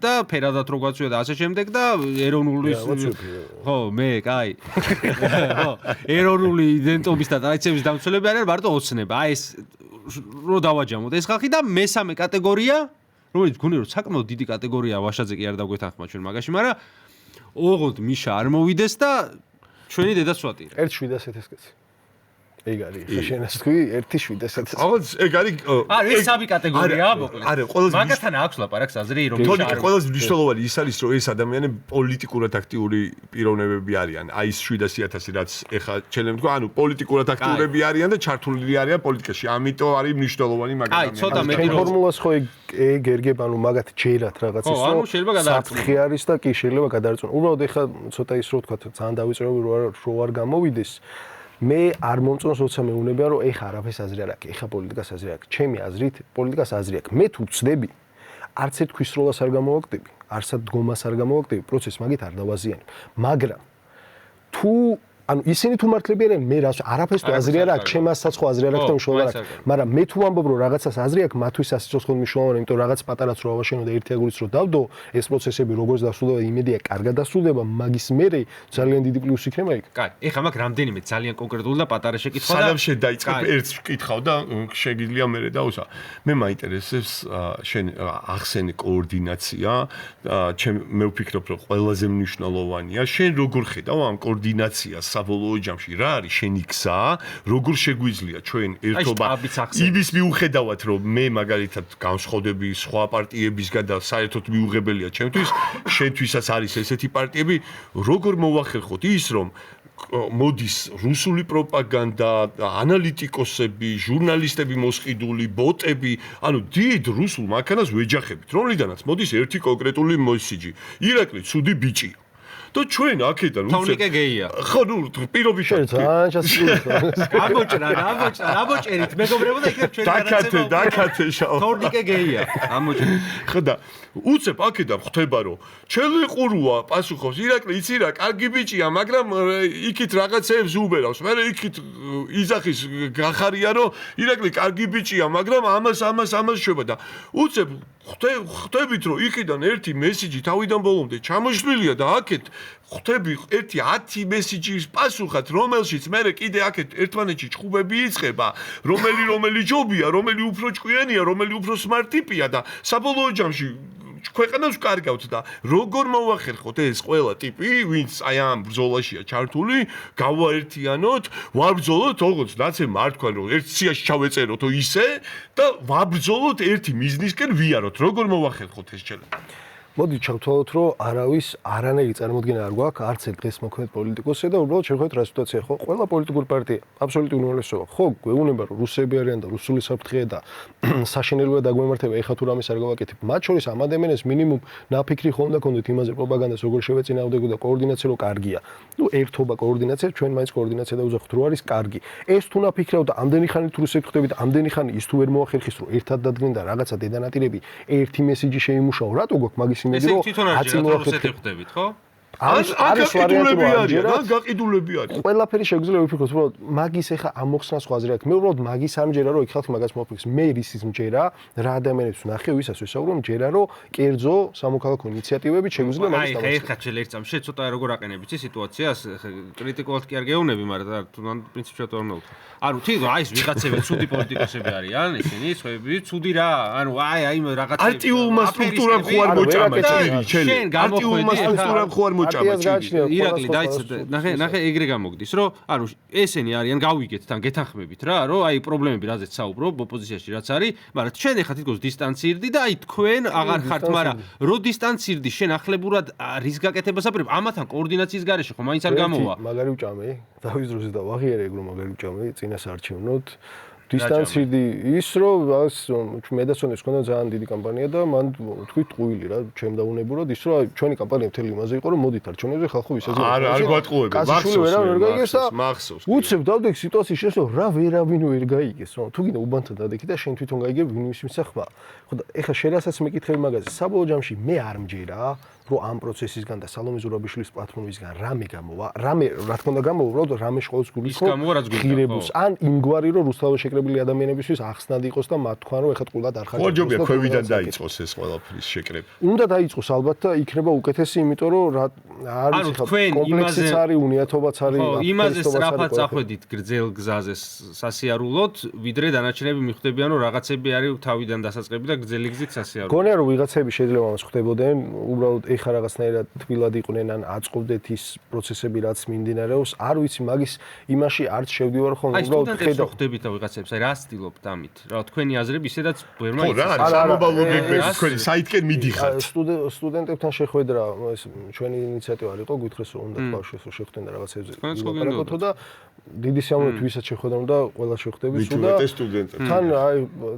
და ფერადად რო გვაწვია და ასე შემდეგ და ეროვნული ხო მე კაი ხო ეროვნული იდენტობის და ტრადიციების დამცველები არიან მარტო ოცნება აი ეს რო დავაჯამოთ ეს ხალხი და მესამე კატეგორია რომელიც გქონია რომ საკმაოდ დიდი კატეგორია ვაშაძე კი არ დაგვეთანხმა ჩვენ მაგაში მაგრამ ოღონდ მიშა არ მოვიდეს და ჩვენი დედას ვატირე 1,700 კაცი ეგ არის შენას თქვი 1,700. აღარც ეგ არის ეს სამი კატეგორიაა მოკლედ. არა, ყველაზე მაგათთან აქვს ლაპარაკს აზრი რომ თორემ ყველაზე მნიშვნელოვანი ის არის რომ ეს ადამიანები პოლიტიკურად აქტიური პიროვნებები არიან. აი ეს 700,000 რაც ეხა ჩელემ თქვა, ანუ პოლიტიკურად აქტიურები არიან და ჩართულები არიან პოლიტიკაში. ამიტომ არის მნიშვნელოვანი მაგ ადამიანები. აი, ცოტა მეტი რომ ფორმულას ხო ეგ ერგება, ანუ მაგათ ჯერათ რაღაცის რომ ანუ შეიძლება გადაარწმუნოს. საფრთხე არის და კი შეიძლება გადაარწმუნოს. უბრალოდ ეხა ცოტა ის რო თქვა, ძალიან დავიწყებები რო არ გამოვიდეს. მე არ მომწონს როცა მეუბნება რომ ეხა არაფერს აზრი არ აქვს, ეხა პოლიტიკას აზრი აქვს. ჩემი აზრით პოლიტიკას აზრი აქვს. მე თუ ვწდები, არც ერთ ქვისროლას არ გამოვაკდები, არცად დგომას არ გამოვაკდები, პროცესს მაგით არ დავაზიანებ. მაგრამ თუ ანუ ისინი თუ მართლები არიან, მე არაფერს თუ აზრი არ აქვს, ჩემასაც ხო აზრი არ აქვს და უშუალოდ არ აქვს. მაგრამ მე თუ ვამბობ რომ რაღაცას აზრი აქვს, მათთვის ასიცოცხლო მნიშვნელოვანია, იმიტომ რაღაც პატარაც რო ავაშენო და ერთი აგურიც რო დავდო, ეს პროცესები როგორც დასრულდება, იმედია კარგად დასრულდება, მაგის მერე ძალიან დიდი პლუსი იქნება იქ. კაი, ეხლა მაგ რამდენიმე ძალიან კონკრეტული და პატარა შეკითხვა და სანამ შენ დაიწყებ ერთს ვკითხავ და შეგიძლია მერე დავუსვა. მე მაინტერესებს შენ ახსენე კოორდინაცია, მე ვფიქრობ რომ ყველაზე მნიშვნელოვანია. შენ როგორ ხედავ ამ კოორდინაციას საბოლოო ჯამში რა არის შენი გზა, როგორ შეგვიძლია ჩვენ ერთობა იმის მიუხედავად რომ მე მაგალითად განსხვავდები სხვა პარტიებისგან და საერთოდ მიუღებელია ჩემთვის, შენთვისაც არის ესეთი პარტიები, როგორ მოვახერხოთ ის რომ მოდის რუსული პროპაგანდა, ანალიტიკოსები, ჟურნალისტები მოსყიდული, ბოტები, ანუ დიდ რუსულ მანქანას ვეჯახებით, რომლიდანაც მოდის ერთი კონკრეტული მესიჯი. ირაკლი ცუდი ბიჭია. და ჩვენ აქედან თორნიკე გეია. ხო, ნუ პირობითად. ძალიან ჩასწრულია. ამოჭერით, მეგობრებო და იქნებ ჩვენ განაცემა. დაკათე შაო. თორნიკე გეია. ამოჭერით. ხო და უცებ აქედან ხვდება რომ ჩელეყურუა პასუხობს ირაკლი იცი რა კარგი ბიჭია მაგრამ იქით რაღაცეებს უბერავს მე იქით იზახის გახარია რომ ირაკლი კარგი ბიჭია მაგრამ ამას შვება და უცებ ხვდებით რომ იქიდან ერთი მესიჯი თავიდან ბოლომდე ჩამოშლილია და აქეთ ხვდები ერთი 10 მესიჯის პასუხად რომელშიც მე კიდე აქეთ ერთმანეთში ჭუბები იწყება რომელი ჯობია რომელი უფრო ჭკვიანია რომელი უფრო smart ტიპია და საბოლოო ჯამში ქვეყანას ვკარგავთ და როგორ მოვახერხოთ ეს ყველა ტიპი, ვინც აი ამ ბრძოლაშია ჩართული, გავაერთიანოთ, ვაბრძოლოთ, როგორც ნაცემ არ თქვა, რომ ერთ სიაში ჩავეწეროთ ისე და ვაბრძოლოთ ერთი მიზნისკენ ვიაროთ. როგორ მოვახერხოთ ეს ჩელენჯი? მოდი ჩავთვალოთ, რომ არავის არანაირი წარმოდგენა არ გვაქვს, არც ერთ დღეს მოქმედ პოლიტიკოსზე და უბრალოდ შევხედოთ რა სიტუაცია ხო. ყველა პოლიტიკური პარტია, აბსოლუტური უმრავლესობა, ხო, გვეუბნება, რომ რუსები არიან და რუსული საფრთხეა და საშინელია დაგვემართება, ეხლა თუ რამეს არ გავაკეთებ. მათ შორის ამ ადამიანებს მინიმუმ ნაფიქრი ხომ და კონდეთ იმაზე პროპაგანდას როგორ შევეწინააღმდეგო და კოორდინაცია რო კარგია. ნუ ერთობა კოორდინაცია, ჩვენ მაინც კოორდინაცია დავუძახოთ, რო არის კარგი. ეს თუ ნაფიქრავ და ამდენი ხანი თუ რუსებს ხვდებით, ამდენი ხანი ის თუ ვერ მოახერხის, რომ ერთად დადგნენ და რაღაცა დედანატირები ერთი მესიჯი შეიმუშაო, რატო გვაქვს მაგის იმედი, რომ რუსეთი ხვდებით, ხო? არის ვარიანტი რა გაყიდულები არის. ყველაფერი შეგვიძლია ვიფიქროთ, უბრალოდ მაგის ეხა ამოხსნა სხვა აზრი აქვს. მე უბრალოდ მაგის არ მჯერა, რომ იქ ხალხი მაგას მოფიქრს. მე ისის მჯერა, რა ადამიანებს ვნახე, ვისაც ვისაუბრე, მჯერა, რომ კერძო სამოქალაქო ინიციატივებით შეგვიძლია მაგას დავასრულოთ. აი, ეხლა ერთ წამში ცოტა როგორ აყენებთ ის სიტუაციას, კრიტიკულად კი არ გეუბნები, მაგრამ თუნდაც პრინციპში არ ვამბობ. ანუ თვითონ აი ეს ვიღაცები ცუდი პოლიტიკოსები არიან, ისინი, სხვები, ცუდი რა, ანუ აი რაღაცა არტიულმა სტრუქტურამ ხო არ მოჭამა ჩელი. არტიულმა სტრუქტურამ ხო არ ირაკლი დაიცადე ნახე ეგრე გამოგდის რომ ანუ ესენი არიან გავიგეთ თან გეთანხმებით რა რომ აი პრობლემები რაზეც საუბრობ ოპოზიციაში რაც არის მაგრამ ჩვენ ეხლა თითქოს დისტანცირდი და აი თქვენ აღარ ხართ მაგრამ რო დისტანცირდი შენ ახლებურად რის გაკეთებას აპირებ ამათან კოორდინაციის გარეშე ხო მაინც არ გამოვა მაგარი უჭამე დავის დროზე და ვაღიარე ეგ რომ მაგარი უჭამე წინას არჩევნოთ დისტანცირდი ის რომ მედაცინას ქონდა ძალიან დიდი კამპანია და მან თქვით ტყუილი რა ჩემ დაუნებურად ის რომ ჩვენი კამპანია მთელი იმაზე იყო რომ მოდით არჩევნებზე ხალხო ვისაძებთ არ გვატყუები მახსოვს უცებ დავდექ სიტუაციის შესო რა ვერავინ ვერ გაიგეს რომ თუ გინდა უბანთან დადექი და შენ თვითონ გაიგებ ვინ ის მსახმა ხო და ეხლა შენასაც მეკითხები მაგაზე საბოლოო ჯამში მე არ მჯერა რომ ამ პროცესისგან და სალომე ზურაბიშვილის პლატფორმისგან რამე გამოვა, რამე რა თქმა უნდა გამოვა, უბრალოდ რამე შეყოლს გულის ხო? ღირებულს ან იმგვარი რომ რუსთავში შეკრებილი ადამიანებისთვის ახსნად იყოს და მათ თქვან რომ ეხლა ყულად არ ხარჯავს. ხოჯობია ქვევიდან დაიწყოს ეს ყველაფრის შეკრება. უნდა დაიწყოს ალბათ და იქნება უკეთესი, იმიტომ რომ რა არის ხა კომპლექსიც არის, უნიათობაც არის, იმაზე სწრაფად წახვედით გრძელ გზაზე სასიარულოდ, ვიდრე დანარჩენები მიხვდებიან რომ რაღაცები არის თავიდან დასაწყები და გრძელი გზით სასიარულო. გონია რომ ვიღაცები შეიძლება ამას ხვდებოდნენ, უბრალოდ ეხა რაღაცნაირად თბილად იყვნენ ან აწყობდეთ ის პროცესები რაც მიმდინარეობს არ ვიცი მაგის იმაში არც შევდივარ ხოლმე უბრალოდ ხედავ ხვდებით და ვიღაცებს აი რა სტილობთ ამით რა თქვენი აზრები ისედაც ვერ მაიცეს ხო რა სამობალოგები თქვენი საითკენ მიდიხართ სტუდენტებთან შეხვედრა ეს ჩვენი ინიციატივა არ იყო გითხრეს რომ უნდა ბავშვებს რომ შეხვდნენ და რაღაცებზე ვილაპარაკოთო და დიდი სიამოვნებით ვისაც შეხვედრა უნდა ყველა შეხვდებით და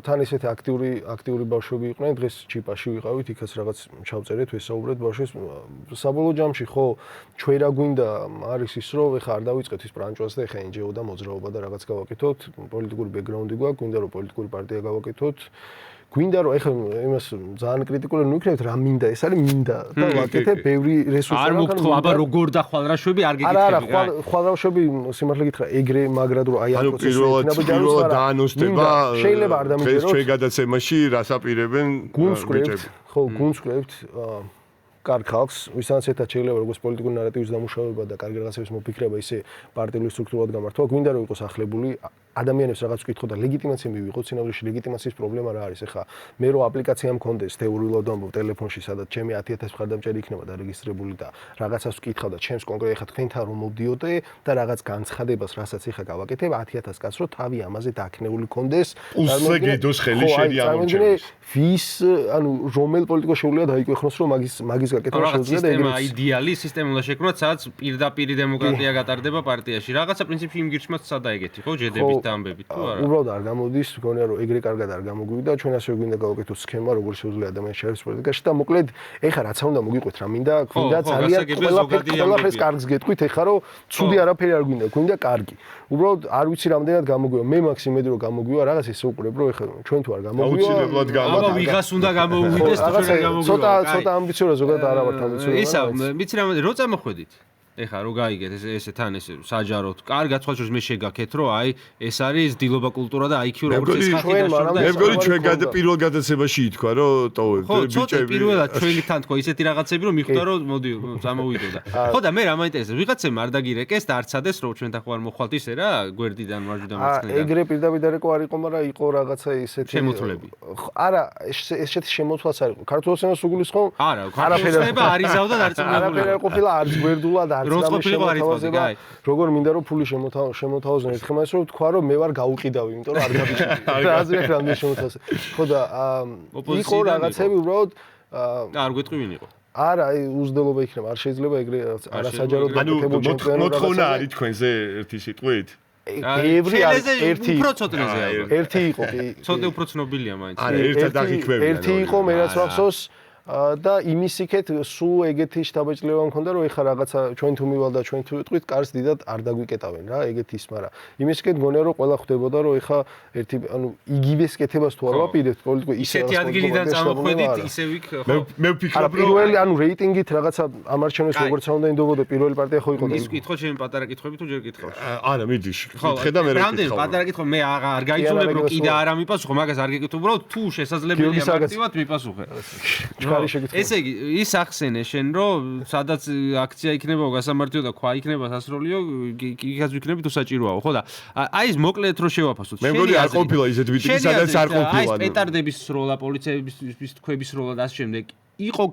თან ესეთი აქტიური ბავშვები იყვნენ დღეს ჩიპაში ვიყავით იქაც რაღაც ჩავწერეთ ვესაუბრეთ ბავშვებს საბოლოო ჯამში ხო ჩვენ რა გვინდა არის ის რომ ეხა არ დავიწყეთ ის პრანჭვას და ეხა NGO და მოძრაობა და რაღაც გავაკეთოთ პოლიტიკური ბექგრაუნდი გვაქვს გვინდა რომ პოლიტიკური პარტია გავაკეთოთ გვინდა რომ ეხა იმას ძალიან კრიტიკულად ნუიქნებთ რა მინდა ეს არის მინდა და ვაკეთებ ბევრი რესურსი არ მოგთხოვ აბა როგორ და ხვალრაშვები არ გეკითხები არა ხვალრაშვები სიმართლე გითხრა ეგრე მაგრად რომ აი ამ პროცესში პირველად დაანონსდება შეიძლება არ დამიჯეროთ ჩვენ გადაცემაში რას აპირებენ გუნსკრებთ ხო გუნსკრებთ კარგ ხალხს, ვისაც ერთად შეიძლება როგორც პოლიტიკური ნარატივის დამუშავება და კარგი რაღაცების მოფიქრება, ისე პარტიული სტრუქტურულად გამართვა, გვინდა რომ იყოს ახლებული, ადამიანებს რაღაც ვკითხო და ლეგიტიმაცია მივიღო, წინააღმდეგ ლეგიტიმაციის პრობლემა რა არის? ეხლა მე რო აპლიკაცია მქონდეს თეორიულად ამბობ ტელეფონში, სადაც ჩემი 10000 მხარდამჭერი იქნება დარეგისტრირებული და რაღაცას ვკითხავ და ჩემს კონკრეტულად ეხლა თქვენთან რომ მოვდიოდე და რაღაც განცხადებას, რასაც ეხლა გავაკეთებ, 10000 კაცს რო თავი ამაზე დაქნეული კონდეს, პულსზე გიდოს ხელი შენი ამოჭრებს. ვის, ანუ რომელ პოლიტიკოს შეუძლია დაიკვეხნოს რომ მაგის გაკეთება შეუძლია და ეგრე იდეალი სისტემა უნდა შექმნათ, სადაც პირდაპირ დემოკრატია გატარდება პარტიაში. რაღაცა პრინციპში იმ გირჩმაც სადაეგეთი, ხო, ჯედებით და ამბებით, თუ არა? უბრალოდ არ გამოდის, მგონია რომ ეგრე კარგად არ გამოგვივიდა, ჩვენ ასე გვინდა გავაკეთოთ სქემა, როგორ შეუძლია ადამიანს შეერთვის პოლიტიკაში და მოკლედ ეხა რაც უნდა მოგიყვეთ რა მინდა, გვინდა ძალიან ყველაფერს კარგს გეტყვით, ეხა რომ ცუდი არაფერი არ გვინდა, გვინდა კარგი. უბრალოდ არ ვიცი რამდენად გამოგვივა, მე მაქვს იმედი რომ გამოგვივა, რაღაც ესე უყურებ რომ ეხა ჩვენ თუ არ გამოგვივა, აუცილებლად გამოგვივა. აბა ვიღას უნდა გამოუვიდეს თუ ჩვენ გამოგვივა. ცოტა ამბიციოზი ზოგადად არ ვარ ამბიციოზი. ისა, ვიცი რა, რო წამოხვედით? ეხა რო გაიგეთ ესე თან ესე საჯაროდ. კარგად სხვა შორის მე შეგაქეთ რომ აი ეს არის დილობა კულტურა და IQ როგორც ეს ხათი დაშორდა. მე მგონი ჩვენ პირველ გადაცემაში ითქვა რომ ტოვებთ ბიჭები. პირველად ჩვენი თან თქვა ისეთი რაღაცები რომ მიხვდა რომ მოდი წამოვიდოდა. ხო და მე რა მაინტერესებს ვიღაცემ არ დაგირეკეს და არ ცადეს რომ ჩვენთან ხო არ მოხვალთ ისე რა გვერდიდან მარჯვიდან მარცხნიდან. ეგრე პირდაპირ დარეკო არ იყო, მაგრამ იყო რაღაცა ისეთი შემოთვლები. არა, ესეთი შემოთვლაც არ იყო. ქართულს ენას უგულისხმობ? არა, ქართულსება არიზავდა დარწმუნებული. არაფერი არ ყოფილა, არც გვერდულად არ როგორ მინდა რომ ფული შემოთავაზონ ერთხელ ის რომ თქვა რომ მე ვარ გაუყიდავი, იმიტომ რომ არ გაბიჭდი. რა აზრი აქვს რამდენი შემოთავაზე. ხო და იყო რაღაცები უბრალოდ და არ გვეტყვი ვინ იყო. არა, უზრდელობა იქნება, არ შეიძლება ეგრე არასაჯაროდ გაკეთებულ ჩემპიონატს. მოთხოვნა არის თქვენზე ერთი სიტყვით? ბევრი არის, ერთი უფრო ცოტნეზე ალბათ. ერთი იყო კი. ცოტა უფრო ცნობილია მაინც. არა, ერთად აღიქვევიან. ერთი იყო, მე რაც მახსოვს და იმის იქეთ სულ ეგეთი შთაბეჭდილება მქონდა რომ ეხა რაღაცა ჩვენ თუ მივალ და ჩვენ თუ ვიტყვით კარს დიდად არ დაგვიკეტავენ რა ეგეთი ის მაგრამ იმის იქეთ გონია რომ ყველა ხვდებოდა რომ ეხა ერთი ანუ იგივეს კეთებას თუ არ ვაპირებთ პოლიტიკო ისეთი ადგილიდან წამოხვედით ისევ იქ ხო მე ვფიქრობ რომ პირველი ანუ რეიტინგით რაღაცა ამარჩევნებს როგორც არ უნდა ინდობოდა პირველი პარტია ხო იყო და ის კითხო ჩემი პატარა კითხვები თუ ჯერ კითხავს არა მიდი კითხე და მე რა რამდენი პატარა კითხვა მე არ გაიცნობ რომ კიდე არ ამიპასუხო მაგას არ გეკითხო უბრალოდ თუ შესაძლებელია მარტივად მიპასუხე ესე იგი ის ახსენე შენ რომ სადაც აქცია იქნება გასამართლო და ქვა იქნება სასროლიო იქაც ვიქნები თუ საჭიროაო ხო და აი ეს მოკლედ რო შევაფასოთ მე მგონი არ ყოფილა ისეთ მიტინგი სადაც არ ყოფილა აი პეტარდების სროლა პოლიციების თქვების სროლა და ამ შემდეგ იყო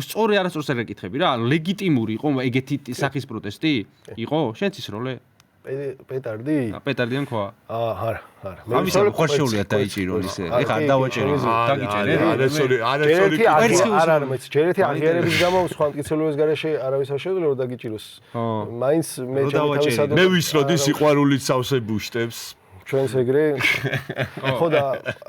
სწორი არასწორს არ ეკითხები რა ლეგიტიმური იყო ეგეთი სახის პროტესტი იყო შენც ის როლე პეტარდი? პეტარდიან ქვა? არა. ამის ხორშეულია დაიჭირო ისე. ეხა არ დავაჭერე, დაგიჭერე. არა, მეც ჯერეთი აღიარების გამო სხვა მტკიცებულის გარეშე არავის არ შეუძლია რომ დაგიჭიროს. მაინც მე დავაჭერე. მე ვისროდი სიყვარულით სავსე ბუშტებს. ჩვენს ეგრე ხო და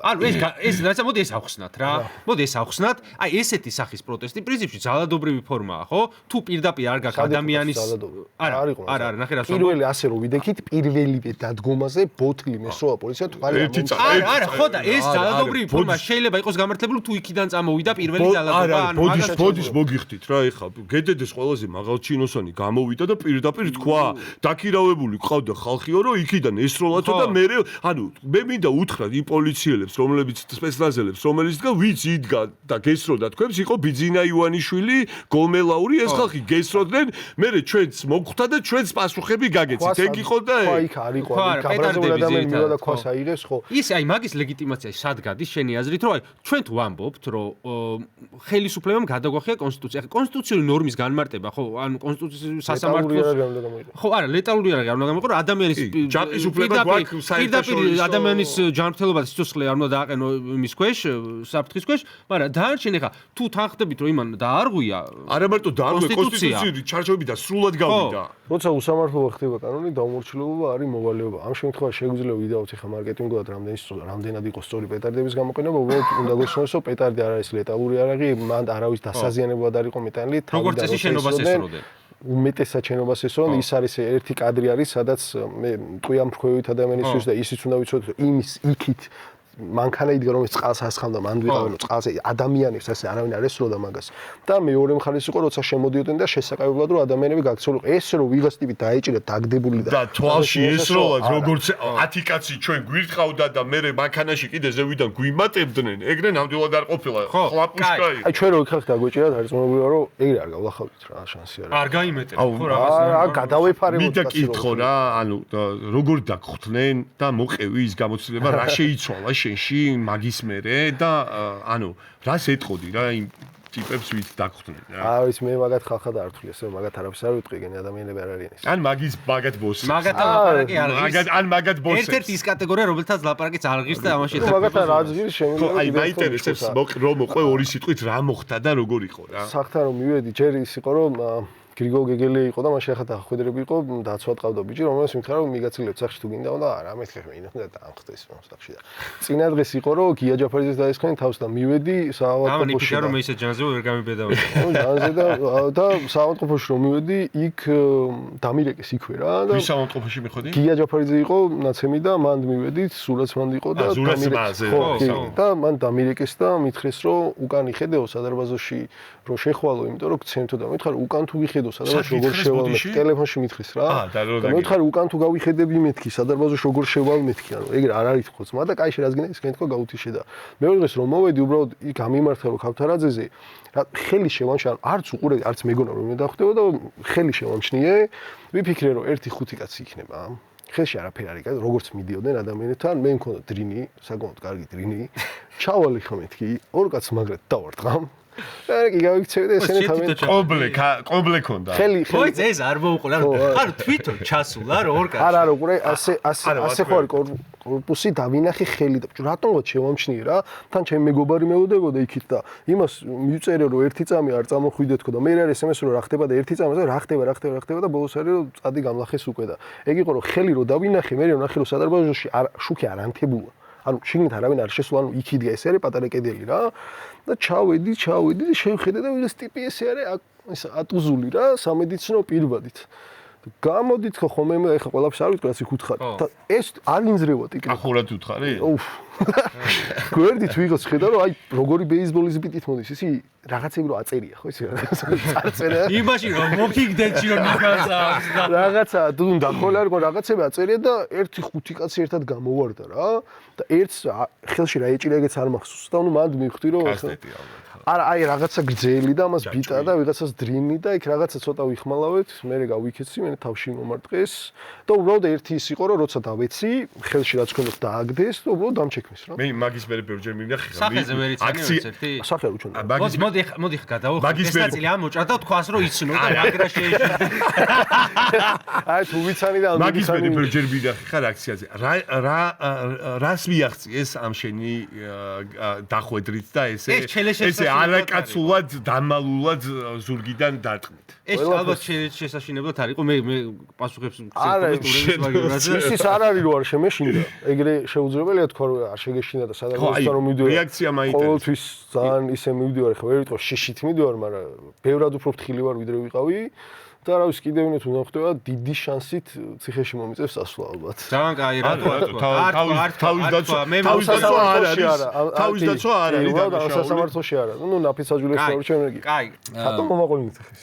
ანუ ეს რაცა მოდი ეს ავხსნათ რა მოდი ეს ავხსნათ აი ესეთი სახის პროტესტი პრინციპში ძალადობრივი ფორმაა ხო თუ პირდაპირ არ გაქვს ადამიანის არა ნახე რა პირველი ასე რომ ვიდექით პირველივე დადგომაზე ბოთლი მესროა პოლიცია თვალი არა ხო და ეს ძალადობრივი ფორმა შეიძლება იყოს გამართლებული თუ იქიდან წამოვიდა პირველი ძალადობა ანუ ბოდის მოგიხდით რა ეხა გედედეს ყველაზე მაღალჩინოსანი გამოვიდა და პირდაპირ თქვა დაქირავებული ყავდა ხალხიო რომ იქიდან ესროლათო და ანუ მე მინდა უთხრა იმ პოლიციელებს რომლებიც სპეცნაზელებს რომელიც დგა ვიც იდგა და გესროდა თქვენს იყო ბიძინა ივანიშვილი გომელაური ეს ხალხი გესროდნენ მე ჩვენც მოგხვდა და ჩვენც პასუხები გაგეცით ეგ იყო და ხო იქ არ იყო გაბრაზებული ადამიანი მივა და ქვას აიღეს ხო ის აი მაგის ლეგიტიმაცია სად გადის შენი აზრით რომ აი ჩვენ თუ ვამბობთ რომ ხელისუფლებამ გადაგვახია კონსტიტუცია ახლა კონსტიტუციური ნორმის განმარტება ხო ანუ კონსტიტუციის სასამართლოს ხო არა ლეტალური არ უნდა გამიყო რომ ადამიანის ჯანყის უფლება გვაქვს პირდაპირ ადამიანის ჯანმრთელობა და სიცოცხლე არ უნდა დააყენო იმის ქვეშ, საფრთხის ქვეშ, მაგრამ დანარჩენი ხა თუ თანხდებით რომ იმან დაარღვია არა მარტო დაარღვია კონსტიტუციური ჩარჩოები და სრულად გავიდა. როცა უსამართლობა ხდება კანონი, დაუმორჩილებლობა არის მოვალეობა. ამ შემთხვევაში შეგვიძლია ვიდაოთ ხა მარკეტინგულად რამდენად იყოს სწორი პეტარდების გამოყენება, უბრალოდ უნდა გესმოს რომ პეტარდი არ არის ლეტალური არაღი, მან არავის დასაზიანებლად არ იყო მეტანილი, როგორც წესი შენობას ესროდნენ. უმეტესად შენობას ესროდნენ, ის არის ერთი კადრი არის, სადაც მე მტყვია მრქვევით ადამიანისთვის და ისიც უნდა ვიცოდეთ, რომ იმის იქით მანქანა იდგა რომ წყალს ასხამდა მან ვიყავენ წყალზე ადამიანებს ასე არავინ არ ესროდა მაგას და მეორე მხარეს იყო როცა შემოდიოდნენ და შესაყევებლად რომ ადამიანები გაქცეულიყო ეს რომ ვიღაც ტიპი დაეჭირა დაგდებული და თვალში ესროლად როგორც 10 კაცი ჩვენ გვირთყავდა და მე მანქანაში კიდე ზევიდან გვიმატებდნენ ეგრე ნამდვილად არ ყოფილა ხლაპუშკა იყო აი ჩვენ რო იქ დაგოჭირა დარწმუნებულია რომ ეგრე არ გავლახავთ რა შანსი არა არ გაიმეტებ ხო რაღაც არა გადავეფარებოდ მინდა კითხო რა ანუ როგორ დაგხვდნენ და მოყევი ის გამოცდილება რა შეიცვალა შენში მაგის მერე და ანუ რას ეტყოდი რა იმ ტიპებს ვით დაგხვდნენ რა არის მე მაგათ ხალხად არ ვთვლი ესე მაგათ არაფერს არ ვიტყვი გენ ადამიანები არ არიან ეს ან მაგის მაგათ ბოსი მაგათ ლაპარაკი არ ღირს ან მაგათ ბოსი ერთ-ერთი ის კატეგორია რომელთაც ლაპარაკიც არ ღირს და ამაში მაგათ რა ღირს შემიძლია აი მაინტერესებს რომ მოყვე ორი სიტყვით რა მოხდა და როგორ იყო რა სახთან რომ მივედი ჯერ ის იყო რომ გრიგოლ გეგელი იყო და მაშინ ახლა დახვედრები იყო დაცვად ყავდა ბიჭი რომელსაც მითხრა რომ მიგაცილებ სახში თუ გინდა და არა მეთქე მე უნდა დაამხდეს სახში და წინა დღეს იყო რომ გია ჯაფარიძეს დაესხნენ თავს და მივედი საავადმყოფოში ამან რომ ისე ჯანზე ვერ გამიბედავდი ჯანზე და საავადმყოფოში რომ მივედი იქ დამირეკეს იქვე რა და ვის საავადმყოფოში მიხოდი გია ჯაფარიძე იყო ნაცემი და მანდ მივედით სურათმანდ იყო და და მან დამირეკეს და მითხრეს რომ უკან იხედეო სადარბაზოში რომ შეხვალო იმიტომ რომ გცემთო და მითხრა უკან თუ ვიხედო სადარბაზოში როგორ შევალ ტელეფონში მითხრეს რა და მითხრა უკან თუ გავიხედები მეთქი სადარბაზოში როგორ შევალ მეთქი ანუ ეგრე არ არის ხო ძმა და კაი შეგაგინე ის კენთქო გაუთიშე და მეორე დღეს რომ მოვედი უბრალოდ იქ გამიმართა რომ ქავთარაძეზე რა ხელი შევამჩნია არც უყურე არც მეგონა რომ მე დავხვდება და ხელი შევამჩნიე ვიფიქრე რომ 1-5 კაცი იქნება ხელში არაფერი არ იქნება როგორც მიდიოდნენ ადამიანებთან მე მქონდა დრინი საკმაოდ კარგი დრინი ჩავალე ხა მეთქი ორ კაცს მაგრად დავარტყამ კი გავიქცევი და ესენი თავენ კომბლე ქონდა ხო ეს არ მოუყოლა ანუ თვითონ ჩასულა რა ორ კაცი არა უყურე ასე ხო არის კორპუსი დავინახე ხელი და რატომღაც შევამჩნიე რა თან ჩემი მეგობარი მელოდებოდა იქით და იმას მიწერე რომ ერთი წამი არ წამოხვიდე თქო და მე არ SMS რომ რა ხდება და ერთი წამი რა ხდება და ბოლოს არის რომ წადი გამლახეს უკვე და ეგ იყო რომ ხელი რომ დავინახე მე ვნახე რომ სადარბაზოში შუქი არ ანთებულა ანუ შიგნით არავინ არ შესულა ანუ იქ იდგა ეს არის პატარა კედელი რა და ჩავედი და შევხედე და ეს ტიპი ესე არის ატუზული რა სამედიცინო პირბადით გამოდით ხომ მე ეხა ყველაფერს არ ვიტყვი რაც იქ უთხარი და ეს არ ინძრევა ტიკი ახურად უთხარი გვერდით ვიღაც ხედა რომ აი როგორი ბეისბოლის ბიტით მოდის ისი რაღაცები რომ აწერია ხო ისი აწერია იმაში რომ მოგიგდეთში რომ მიგაცა რაღაცა თუნდა ხოლა რომ რაღაცები აწერია და 1-5 კაცი ერთად გამოვარდა რა და ერთს ხელში რა ეჭირა ეგეც არ მახსოვს და ნუ მანდ მივხვდი რომ არა აი რაღაცა გრძელი და ამას ბიტა და ვიღაცას დრინი და იქ რაღაცა ცოტა ვიხმალავეთ მე გავიქეცი მე თავში მომარტყეს და უბრალოდ ერთი ის იყო რომ როცა დავეცი ხელში რაც ქონდათ დააგდეს და უბრალოდ დამჩექმის რა მე მაგის მე ბევრჯერ მივնახე სახეზე ვერ იცანი ერთი სახე უჩვენ მოდი გადავხო ეს ნაწილი ამოჭრა და თქვას რომ იცნო და მაგრა შეიძლება აი თუ ვიცანი და მაგის მე ბევრჯერ მივնახე ხარ აქციაზე რას მიაღწიეს ამ შენი დახვედრით და ესე არაკაცულად დამალულად ზურგიდან დარტყმით ეს ალბათ შესაშინებლად არ იყო მე პასუხებს მგზავრობ ის არ არის რომ არ შემეშინდა ეგრე შეუძლებელია თქვა რომ არ შეგეშინდა და სადღაც რომ მივიდოარ რეაქცია მაინტერესებს ყოველთვის ძალიან ისე მივიდოარ ხა ვერ ვიტყვი შიშით მივიდოარ მაგრამ ბევრად უფრო ფრთხილი ვარ ვიდრე ვიყავი და რა ვიცი კიდევ ვინმე თუ ნახდება დიდი შანსით ციხეში მომიწევს ასვლა ალბათ ძალიან კაი რატო თავის დაცვა არ არის და სასამართლოში არა ნუ ნაფიცაჯულეს შევარჩენე კაი ხატო მომაყოლინე ციხეს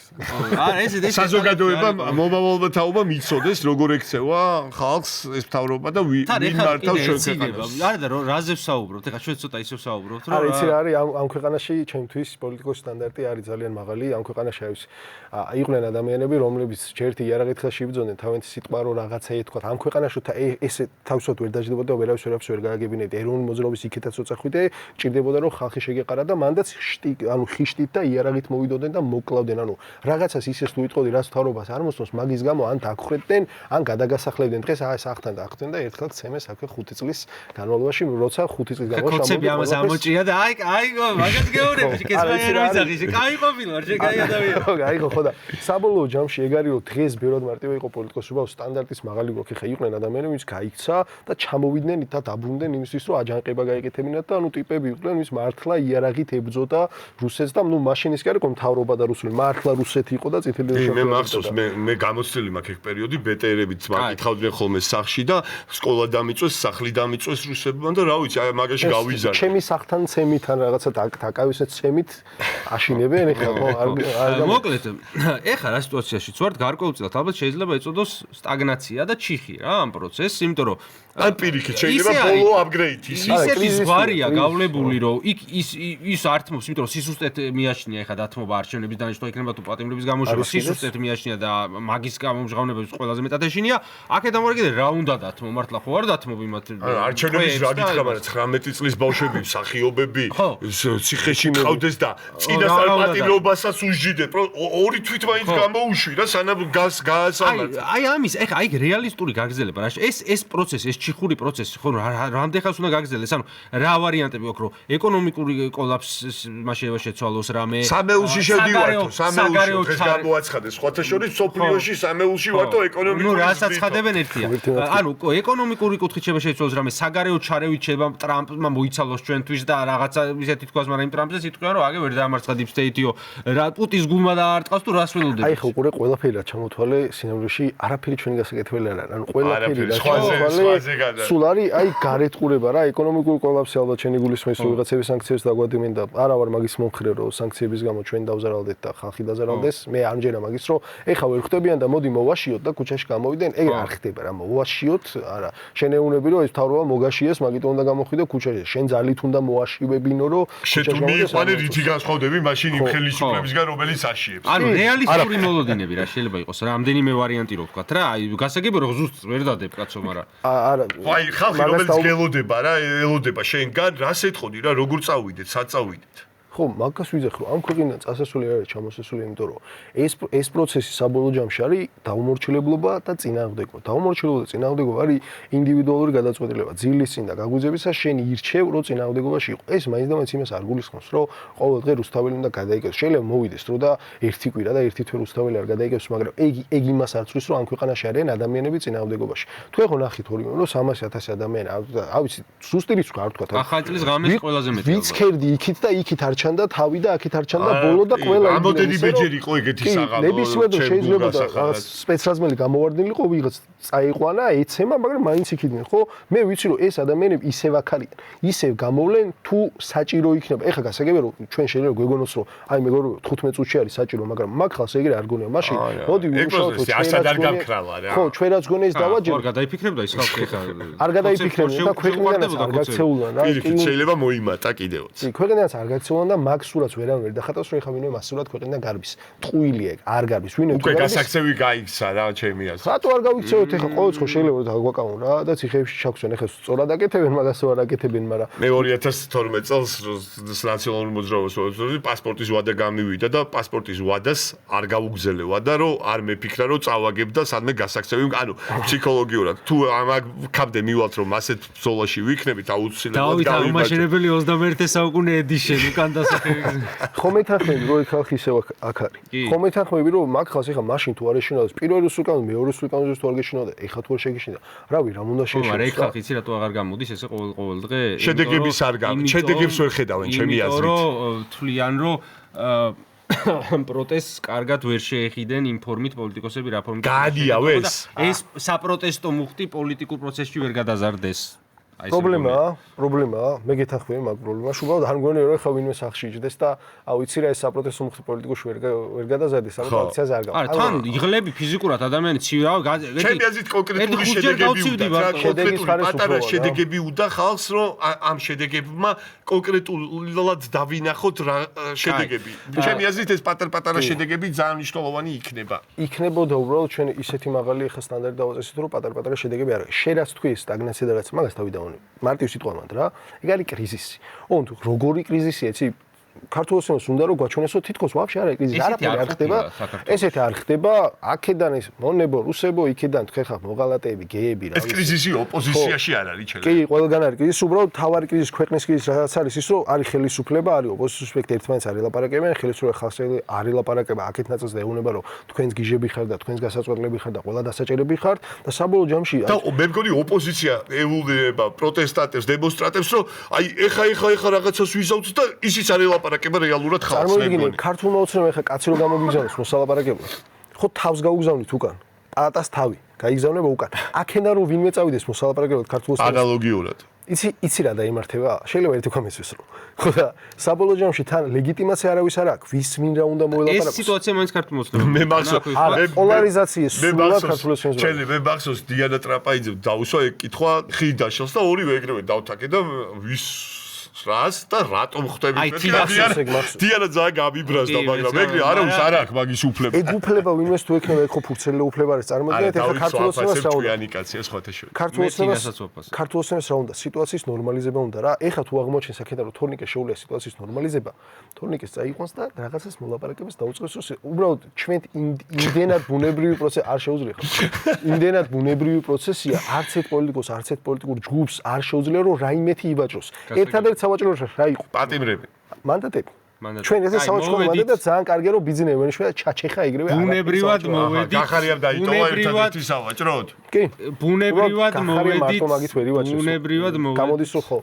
არა ეს საზოგადოება მომავალ თაობა მიცოდეს როგორ ექცევა ხალხს ეს მთავრობა და ვინ მართავს შეხედავს არა და რაზე ვსაუბრობთ ეხლა ჩვენ ცოტა ისევ ვსაუბრობთ რომ არა იცი რა არის ამ ქვეყანაში ჩემთვის პოლიტიკოს სტანდარტი არის ძალიან მაღალი ამ ქვეყანაში არის იყვნენ ადამიანები რომლებიც ჯერთი იარაღით ხელში იბრძოდნენ თავენთი სიტყვა რომ რაღაცა ეთქვათ ამ ქვეყანაში ესე თავისოთ ვერ დაждდებოდა და ვერავის ვერ გააგებინებდა ეროვნული მოძრაობის იქითაც უცხხვიდე ჭირდებოდა რომ ხალხი შეგეყარა და მანდაც ანუ ხიშტით და იარაღით მოვიდოდნენ და მოკლავდნენ ანუ რაღაცას ისეს თუ იტყოდი რაც თავრობას არ მოსწონს მაგის გამო ან დაგხვდებდნენ ან გადაგასახლებდნენ დღეს ეს ახთან და ახთან და ერთხელ ცემეს აქვე 5 წლის განმავლობაში როცა 5 წლის განმავლობაში კოცები ამას ამოჭრია და აი მაგას გეუბნები შეკეცვა კაი ყოფილა შეკაი ადამიანი აი ხო და საბოლოო ჯამში ეგ არის რომ დღეს ბევრად მარტივი იყო პოლიტიკოსობა სტანდარტის მაღალი გვაქვს ხა იყვნენ ადამიანები ვინც გაიქცა და ჩამოვიდნენ და დაბრუნდნენ იმისთვის რომ აჯანყება გაეკეთებინათ და ანუ ტიპები იყვნენ ვინც მართლა იარაღით ებრძოდა რუსეთს და ნუ მაშინ ის კი არ იყო მთავრობა და რუსული მართლა რუსეთი იყო და წითელი ჟამბი მე მახსოვს მე გამოცდილი მაქვს ეგ პერიოდი ბეტერებიც მაკითხავდნენ ხოლმე სახში და სკოლა დამიწვეს სახლი დამიწვეს რუსებმა და რა ვიცი აი მაგაში გავიზარდე ჩემი სახთან ცემით ან რაღაცა დაკავისეთ ცემით აშინებენ ეხლა მოკლედ ეხლა რა სიტუაციაშიც ვართ გარკვეულწილად ალბათ შეიძლება ეწოდოს სტაგნაცია და ჩიხი რა ამ პროცესს იმიტომ რომ ან პირიქით შეიძლება ბოლო აპგრეიდი ისეთი ზღვარია გავლებული რომ იქ ის ართმობს იმიტომ რომ სისუსტეთ მიაშნია ეხლა დათმობა არჩევნების დანიშნვა იქნება თუ პატიმრების გამოშვება სისუსტეთ მიაშნია და მაგის გამომჟღავნებების ყველაზე მეტად ეშინია აქედან მორე კიდე რა უნდა დათმო მართლა ხო არ დათმობ იმათ არჩევნების რა გითხრა მაგრამ 19 წლის ბავშვები მსახიობები ციხეში მყავდეს და წინასწარ პატიმრობასაც უსჯიდეთ ორი თვით მაინც გამოუშვი რა სანამ გაასამართ აი ამის ეხა აი რეალისტური გაგრძელება რა ეს პროცესი ეს ჩიხური პროცესი ხო რამდენ ხანს უნდა გაგრძელდეს ანუ რა ვარიანტები აქვს რომ ეკონომიკური კოლაფსს მასშტაბში შეცვალოს რამე სამეულში შევდივართო სამეულში დღეს გამოაცხადეს სხვათა შორის სოფლიოში სამეულში ვართო ეკონომიკური ნუ რასაც ხადებენ ერთია ანუ ეკონომიკური კუთხით შეცვალოს რამე საგარეო ჩარევით შეება ტრამპმა მოიცალოს ჩვენთვის და რაღაცა ისეთი თქვას მაგრამ იმ ტრამპზე სიტყვიან რომ აგე ვერ დაამარცხა დიპ სტეიტიო რა პუტის გულმა დაარტყავს თუ რას ველოდები აი ხო ყურე ყველაფერი რა ჩამოთვალე სინამდვილეში არაფერი ჩვენი გასაკეთებელი არ არის ანუ ყველაფერი რა ჩამოთვალე სულ არის აი გარეთყურება რა ეკონომიკური კოლაფსი ალბათ შენი გულისხმის რომ ვიღაცების სანქციებს დაგვადიმენ და არა ვარ მაგის მომხრე რომ სანქციების გამო ჩვენ დავზარალდეთ და ხალხი დაზარალდეს მე ამჯერა მაგის რომ ეხა ვერ ხვდებიან და მოდი მოვაშიოთ და ქუჩაში გამოვიდნენ ეგ არ ხდება რა მოვაშიოთ არა შენეუნები რომ ეს თავრობა მოგაშიეს მაგით უნდა გამოხვიდე ქუჩაში შენ ძალით უნდა მოაშივებინო რომ ქუჩაში მიიყვანე რითი განსხვავდები მაშინ იმ ხელისუფლებისგან რომელიც აშიებს ანუ რეალისტური მოლოდინები რა შეიძლება იყოს რამდენიმე ვარიანტი რო ვთქვათ რა აი გასაგებია რომ ზუსტ ვერ დადებ კაცო მაგრამ არა აი ხალხი რომელიც გელოდება რა ელოდება შენგან რას ეთქოდი რა როგორ წავიდეთ სად წავიდეთ ხო, მაგას ვიძახ, რომ ამ ქვეყნიდან წასასვლელი არ არის ჩამოსასვლელი, იმიტომ რომ ეს პროცესი საბოლოო ჯამში არის დაუმორჩილებლობა და წინააღმდეგობა. დაუმორჩილებლობა და წინააღმდეგობა არის ინდივიდუალური გადაწყვეტილება. ძილის წინ და გაგუძებისას შენ ირჩევ, რომ წინააღმდეგობაში იყო. ეს მაინც და მაინც იმას არ გულისხმობს, რომ ყოველ დღე რუსთაველი უნდა გადაიკეთოს. შეიძლება მოვიდეს დრო და ერთი კვირა და ერთი თვე რუსთაველი არ გადაიკეთოს, მაგრამ ეგ იმას არ ცვლის, რომ ამ ქვეყანაში არიან ადამიანები წინააღმდეგობაში. თუ ეხო ნახით ორივე, რომ 300,000 ადამიანი, ავიცი, ზუსტი რიცხვი არ ვთქვა. ახალი წლის ღამეს ყველაზე მეტი. ვიც ქერდი იქით და იქით არ ჩანდა თავი და აქეთ არ ჩანდა ბოლო და ყველა ამოდენი ბეჯერი იყო ეგეთი საღამო. ნებისმიერ დრო შეიძლება და რაღაც სპეცრაზმელი გამოვარდნილიყო ვიღაც წაიყვანა ეცემა, მაგრამ მაინც იქიდნენ, ხო? მე ვიცი რომ ეს ადამიანები ისევ აქ არიან. ისევ გამოვლენ თუ საჭირო იქნება. ეხლა გასაგებია რომ ჩვენ შეიძლება გვეგონოს რომ აი მეგორო 15 წუთში არის საჭირო, მაგრამ მაგ ხალხს ეგრე არ გონია. მაშინ მოდი ვიმუშაოთ ხო, ჩვენ რაც გონია ის დავაჯეროთ. არ გადაიფიქრებდა ის ხალხი ეხლა. არ გადაიფიქრებდა და ქვეყნიდანაც არ გაქცეულან რა. შეიძლება მოიმატა კიდევაც. ქვეყნიდანაც არ გაქცეულან და მაგ სურათს ვერავინ ვერ დახატავს, რომ ეხლა ვინმე მასურად ქვეყნიდან გარბის. ტყუილი ეგ არ გარბის. ვინმე უკვე გასაქცევი გაიქცა რა ჩემი აზრით. რატო არ გავიქცევოთ ეხლა ყოველთვის შეიძლება რომ დაგვაკავონ რა და ციხეებში ჩაგვცენ ეხლა სწორად აკეთებენ მაგასო არ აკეთებენ, მაგრამ მე 2012 წელს ნაციონალურ მოძრაობას პასპორტის ვადა გამივიდა და პასპორტის ვადას არ გავუგზელე ვადა რომ არ მეფიქრა რომ წავაგებ და სადმე გასაქცევი ანუ ფსიქოლოგიურად თუ ამაგ ქამდე მივალთ რომ ასეთ ბრძოლაში ვიქნებით აუცილებლად დავით აღმაშენებელი 21 საუკუნე edition უკან დასახები ხომ ეთანხმები რომ ხალხი ისევ აქ არის ხომ ეთანხმები რომ მაგ ხალხს ეხლა მაშინ თუ არ ეშინოდა პირველ რუსულკანს მეორე რუსულკანს თუ არ გეშინოდა ეხლა თუ არ შეგეშინდა რავი რამ უნდა შეშინოს მაგრამ ეგ ხალხი იცი რატო აღარ გამოდის ესე ყოველ დღე შედეგების არ გავა შედეგებს ვერ ხედავენ ჩემი აზრით რომ თვლიან რომ პროტესტს კარგად ვერ შეეხიდენ ინფორმით პოლიტიკოსები რა ფორმით გაადიავეს ეს საპროტესტო მუხტი პოლიტიკურ პროცესში ვერ გადაზარდეს პრობლემაა მე გეთანხმები მაგ პრობლემას უბრალოდ არ მგონია რომ ხა ვინმე სახში იჯდეს და აუ იცი რა ეს საპროტესტო მუხტი პოლიტიკოში ვერ გადაზარდეს ანუ აქციას არ გავა არა თან იღლები ფიზიკურად ადამიანი ცივი ჩემი აზრით კონკრეტული შედეგები უნდა კონკრეტული პატარა შედეგები უნდა ხალხს რომ ამ შედეგებმა კონკრეტულად დავინახოთ რა შედეგები ჩემი აზრით ეს პატარ-პატარა შედეგები ძალიან მნიშვნელოვანი იქნებოდა უბრალოდ ჩვენ ისეთი მაღალი ხა სტანდარტი დავაწესოთ რომ პატარ-პატარა შედეგები არ არის შენ რაც თქვი ეს სტაგნაცია და რაც მაგას თავი დავონე მარტივ სიტყვამად რა ეგ არის კრიზისი ოღონდ როგორი კრიზისია იცი ქართულოსნოს უნდა რომ გვაჩვენესო თითქოს ვაფშე არ არის კრიზისი არაფერი არ ხდება ესეთი არ ხდება აქედან ეს მონებო რუსებო იქედან თქვენ ხარ მოღალატეები გეები რა ეს კრიზისი ოპოზიციაში არ არის ჩელე კი ყველგან არის კრიზისი უბრალოდ თავარი კრიზისი ქვეყნის კრიზისი რაც არის ის რომ არის ხელისუფლება არის ოპოზიციის სუბიექტი ერთმანეთს არ ელაპარაკებენ ხელისუფლება ხალხს არ ელაპარაკება აქეთ ნაწილს და ეუბნება რომ თქვენს გიჟები ხარ და თქვენს გასაწყვეტლები ხარ და ყველა დასაჭერები ხარ და საბოლოო ჯამში და მე მგონი ოპოზიცია ეულდება პროტესტანტებს დემონსტრანტებს რომ აი ეხა რაღაცას ვიზავთ და ისიც არ ელაპარაკება რეალურად ხალხს წარმოგიდგენთ ქართულმა ოცნებამ ეხა კაცი რო გამოგიგზავნოს მოსალაპარაკებლად ხო თავს გაუგზავნით უკან პატას თავი გაიგზავნება უკან აქედან რომ ვინმე წავიდეს მოსალაპარაკებლად ქართულ ოცნებას ანალოგიურად იცი რა დაიმართება შეიძლება ერთი თქვა მეცეს რომ ხო და საბოლოო ჯამში თან ლეგიტიმაცია არავის არ აქვს ვის მინ რა უნდა მოელაპარაკოს ეს სიტუაცია მაინც ქართულ ოცნებაში მე მახსოვს პოლარიზაციის სულად ქართულ ოცნებაში ჩემი მე მახსოვს დიანა ტრაპაიძე დაუსვა ეგ კითხვა ხიდაშელს და ორივე ეგრევე დავთაკე და ვის რას და რატომ ხვდებით დიანა ძალიან გამიბრაზდა მაგრამ ეგრე არავის არ აქვს მაგის უფლება ეგ უფლება ვინმეს თუ ექნება ეგ ხო ფურცელი უფლება არის წარმოგიდგენთ ეხლა ქართულ ოცნებას რა უნდა ქართულ ოცნებას რა უნდა სიტუაციის ნორმალიზება უნდა რა ეხლა თუ აღმოჩენს აქედან რომ თორნიკე შეუძლია სიტუაციის ნორმალიზება თორნიკეს წაიყვანს და რაღაცას მოლაპარაკებას დაუწყოს უბრალოდ ჩვენ იმდენად ბუნებრივი პროცესი არ შეუძლია იმდენად ბუნებრივი პროცესია არც ერთ პოლიტიკოს არც ერთ პოლიტიკურ ჯგუფს არ შეუძლია რომ რაიმეთი იბაჭოს ერთადერთი სავაჭრო რა იყო პატიმრები მანდატები ჩვენ ესე სავაჭრო მანდატები ძალიან კარგია რომ ბიზნესი ვენიშვა და ჩაჩეხა ეგრევე ბუნებრივად მოვედით გახარიამ დაიტოვა ერთადერთი სავაჭროდ კი ბუნებრივად მოვედით ბუნებრივად მოვედით გამოდის რომ ხო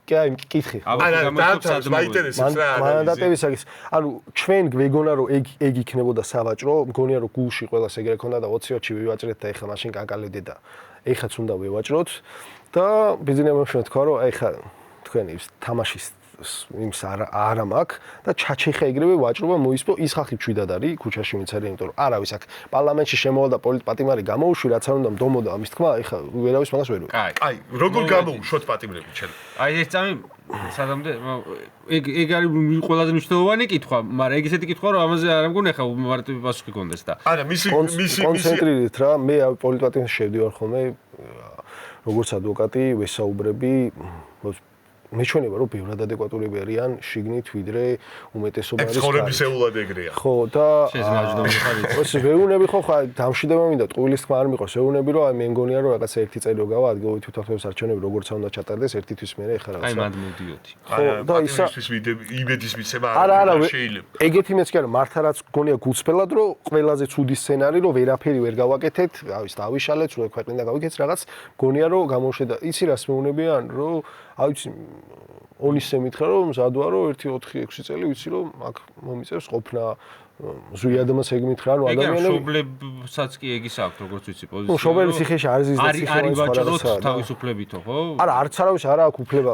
კი აი კითხი არა დაამთავრებს მაინტერესებს რა მანდატებისაგის ანუ ჩვენ გვეგონა რომ ეგ იქნებოდა სავაჭრო მგონია რომ გულში ყველას ეგრე ქონდა და 20-ში ვივაჭრეთ და ეხლა მაშინ კაკალედე და ეხაც უნდა ვივაჭროთ და ბიზნესმა თქვა რომ ეხლა თქვენი თამაშის იმს არ მაქვს და ჩაჩეხა ეგრევე ვაჭრობა მოისპო ის ხალხი ჩვიდად არის ქუჩაში ვინც არის იმიტომ რომ არავის აქ პარლამენტში შემოვალ და პოლიტპატიმარი გამოუშვი რაც არ უნდა მდომოდა ამის თქმა ეხლა ვერავის მაგას ვერ ვიყო კაი როგორ გამოუშვოთ პატიმრები ჩემ აი ეს წამი სადამდე ეგ არის ყველაზე მნიშვნელოვანი კითხვა მაგრამ ეგ ესეთი კითხვა რომ ამაზე არ მგონია ხა მარტივი პასუხი გქონდეს და არა მისი კონცენტრირეთ რა მე პოლიტპატიმარში შევდივარ ხოლმე როგორც ადვოკატი ვესაუბრები მეჩვენება რომ ბევრად ადეკვატურები არიან შიგნით ვიდრე უმეტესობა არის ცხოვრების ეულად ეგრეა ხო და ეს ვეუნები ხო დამშვიდება მინდა ტყუილის თქმა არ მიყვარს ვეუნები რომ აი მე მგონია რომ რაღაცა ერთი წელი რო გავა ადგილობრივი თვითმმართველობის არჩევნები როგორც უნდა ჩატარდეს ერთი თვის მერე ეხლა რაღაცა აი მანდ მოდიოდი ხო და ისა იმედის მიცემა არა შეიძლება ეგეთი მეც კი არა მართლა რაც გონია გულწრფელად რომ ყველაზე ცუდი სცენარი რომ ვერაფერი ვერ გავაკეთეთ ავის დავიშალეთ რო ქვეყნიდან გავიქეთ რაღაც გონია რომ გამოშვედა იცი რას მეუნებიან რომ აი ვიცი ონისე მითხრა რომ მზად ვარო 1-4-6 წელი ვიცი რომ აქ მომიწევს ყოფნა ზუიადმას ეგ მითხრა რომ ადამიანები მშობლებსაც კი ეგის აქვს როგორც ვიცი პოზიცია მშობლები ციხეში არ ზის და ციხე არის ვაჭროთ თავისუფლებითო ხო არა არც არავის არა აქვს უფლება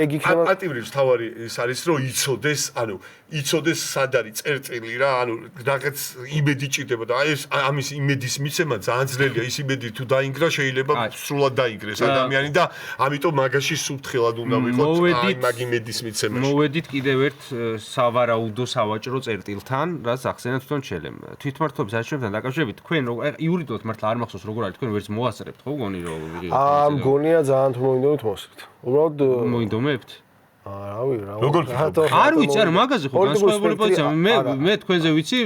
ეგ იქნება პატივრის თავარი ის არის რომ იცოდეს ანუ იცოდეს სად არის წერტილი რა ანუ რაღაც იმედი ჭირდება და აი ეს ამის იმედის მიცემა ძალიან ძნელია ის იმედი თუ დაინგრა შეიძლება სრულად დაინგრეს ადამიანი და ამიტომ მაგაში სუფთხილად უნდა ვიყოთ აი მაგ იმედის მიცემაში მოვედით კიდევ ერთ სავარაუდო სავაჭრო წერტილთან რაც ახსენეთ თვითონ შელემ თვითმმართველობის არჩევნებთან დაკავშირებით თქვენ იურიდიულად მართლა არ მახსოვს როგორ არის თქვენ ვერც მოასწრებთ ხო გონი რომ მგონია ძალიან თუ მოინდომეთ მოსწრებთ უბრალოდ მოინდომებთ არავი რა როგორ არ ვიცი არა მაგაზე ხო განსხვავებული პოზიცია მე თქვენზე ვიცი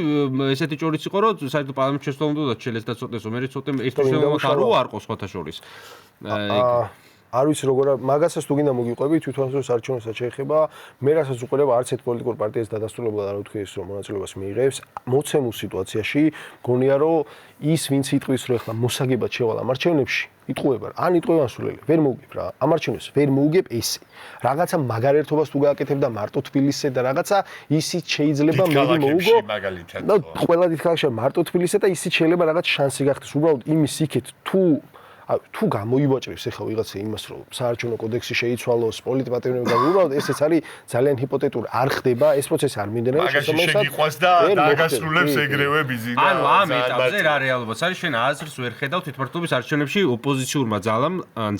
ესეთი ჭორიც იყო რომ საერთოდ პარლამენტში შესვლა უნდა დაჩელეს და ცოტესო მე ცოტა ერთუშევად არ უარყო სხვათა შორის არ ვიცი როგორ მაგასაც თუ გინდა მოგიყვები თვითმმართველობის არჩევნებსაც შეეხება მე რასაც უყურებ არც ერთ პოლიტიკურ პარტიას დადასტურებლად არ ვთქვი ეს რომ მონაწილეობას მიიღებს მოცემულ სიტუაციაში გონია რომ ის ვინც იტყვის რომ ეხლა მოსაგებად შევალ ამ არჩევნებში იტყუება ან იტყვევან სულელი ვერ მოუგებ რა ამ არჩევნებს ვერ მოუგებ ესე რაღაცა მაგარ ერთობას თუ გააკეთებ და მარტო თბილისზე და რაღაცა ისიც შეიძლება მე მოუგო და ყველა დიდ ქალაქში მარტო თბილისზე და ისიც შეიძლება რაღაც შანსი გახდეს უბრალოდ იმის იქეთ თუ გამოიბაჭრებს ახლა ვიღაცა იმას რომ საარჩევნო კოდექსი შეიცვალოს პოლიტპატიმრები და უბრალოდ ესეც არის ძალიან ჰიპოთეტური არ ხდება ეს პროცესი არ მიმდინარეობს შესაბამისად შეგიყვას და დაგასრულებს ეგრევე ბიზნესი ანუ ამ ეტაპზე რა რეალობაც არის შენ აზრს ვერ ხედავ თვითმმართველობის არჩევნებში ოპოზიციურმა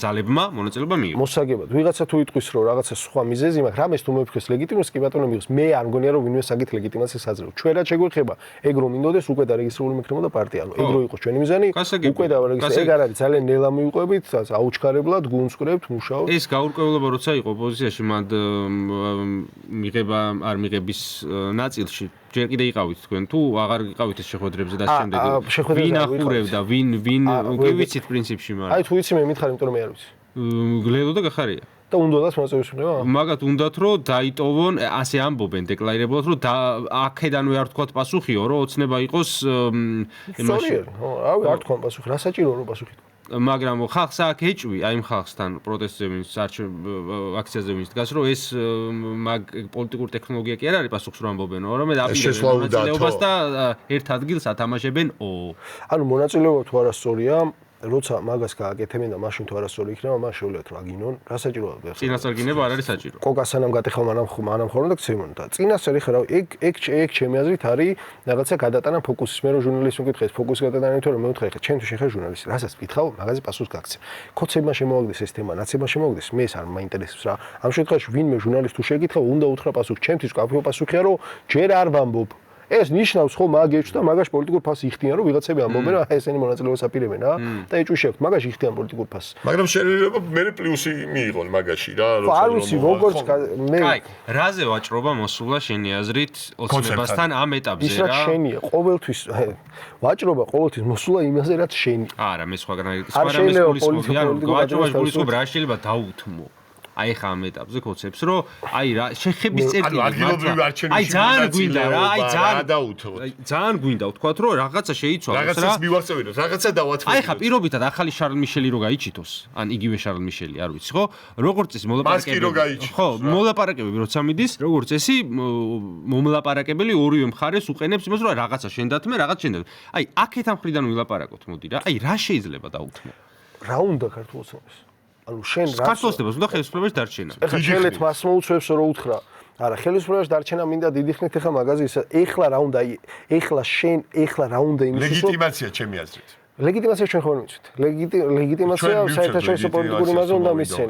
ძალებმა მონაწილეობა მიიღო მოსაგებად ვიღაცა თუ იტყვის რომ რაღაცა სხვა მიზეზი მაქვს რამეს თუ მოიფიქრეს ლეგიტიმურს კი ბატონო მიიღოს მე არ მგონია რომ ვინმე საგით ლეგიტიმაციას აძლევს ჩვენ რა შეგვეხება ეგ რომ მინდოდეს უკვე დარეგისტრირებული მექნებოდა პარტია ანუ ეგ რო იყოს ჩვენი მიზანი უკვე დარეგისტრირებული ეგ არ არის ძალიან ნელა მივიყვებით აუჩქარებლად გუნსკრებთ მუშაობთ ეს გაურკვევლობა როცა იყო ოპოზიციაში მანდ მიღება არ მიღების ნაწილში ჯერ კიდე იყავით თქვენ თუ აღარ იყავით ეს შეხვედრებზე და შემდეგ ვინ ახურევდა ვინ კი ვიცით პრინციპში მაგრამ აი თუ ვიცი მე მითხარ იმიტომ რომ მე არ ვიცი გლედო და გახარია და უნდათ მოწესრიგება მაგათ უნდათ რომ დაიტოვონ ასე ამბობენ დეკლარირებულად რომ აქედანვე არ თქვათ პასუხიო რომ ოცნება იყოს იმაში რავი არ თქვან პასუხი რა საჭირო რომ პასუხი მაგრამ ხალხს აქ ეჭვი აი იმ ხალხსთან პროტესტზე ვინც აქციაზე ვინც დგას რომ ეს პოლიტიკური ტექნოლოგია კი არ არის პასუხს რომ ამბობენო რომ აპირებენ მონაწილეობას და ერთ ადგილს ათამაშებენ ანუ მონაწილეობა თუ არასწორია როცა მაგას გააკეთებენ და მაშინ თუ არასწორი იქნება მას შეუძლიათ რა გინონ რა საჭიროა წინასწარგინება არ არის საჭირო კოკასანამ გატეხა მანამ ხორნა და ქცევონ და წინასწარი ხარ ეგ ჩემი აზრით არის რაღაცა გადატანა ფოკუსის მე რომ ჟურნალისტს მეკითხეს ფოკუსი გადატანა იმიტომ რომ მე ვთქვა ხა ჩემ თუ შეხარ ჟურნალისტი რასაც ვკითხავ მაგაზე პასუხს გაქცევ ქოცებმა შემოაგდეს ეს თემა ნაცებმა შემოაგდეს მე ეს არ მაინტერესებს რა ამ შემთხვევაში ვინმე ჟურნალისტს თუ შეკითხა უნდა უთხრა პასუხი ჩემთვის კაფეო პასუხია რომ ჯერ არ ვამბობ ეს ნიშნავს ხო მაგეჭ და მაგაში პოლიტიკურ ფასს იხდიან რომ ვიღაცები ამბობენ რა ესენი მონაწილეობას აპირებენ რა და ეჭვი შექვთ მაგაში იხდიან პოლიტიკურ ფასს მაგრამ შეიძლება მე პლუსი მიიღონ მაგაში რა როცა არ ვიცი როგორც მე აი რაზე ვაჭრობა მოსულა შენი აზრით ოცნებასთან ამ ეტაპზე რა ის რაც შენია ყოველთვის ვაჭრობა ყოველთვის მოსულა იმაზე რაც შენი არა მე სხვაგან მაგრამ ეს პოლიტიკური ვაჭრობა პოლიტიკურ რა შეიძლება დაუთმო აი ხა ამ ეტაპზე კოცებს რომ აი რა შეხების წერტილი აი ძალიან გვინდა რა აი ძალიან გვინდა ვთქვათ რომ რაღაცა შეიცვალოს რა რაღაცას მივახცევინოთ რაღაცა დავათვალოთ აი ხა პირობითად ახალი შარლ მიშელი რო გაიჩითოს ან იგივე შარლ მიშელი არ ვიცი ხო როგორც ეს მოლაპარაკებები ხო მოლაპარაკებები როცა მიდის როგორც ესი მომლაპარაკებელი ორივე მხარეს უყენებს იმას რომ რაღაცა შენდათმე რაღაც შენდათმე აი აქეთ ამ მხრიდან ვილაპარაკოთ მოდი რა აი რა შეიძლება დაუთმო რა უნდა ქართულსა ანუ შენ რა ქართულსებას უნდა ხელისუფლებაში დარჩენა ეხლა შელეთ მას მოუწევს რომ უთხრა არა ხელისუფლებაში დარჩენა მინდა დიდი ხნით ეხლა მაგაზე ეხლა რა უნდა ეხლა შენ ეხლა რა უნდა იმის ლეგიტიმაცია ჩემი აზრით ლეგიტიმაცია ჩვენ ხომ მიცვით. ლეგიტიმაცია საერთაშორისო პოლიტიკური მაზა უნდა მისცენ.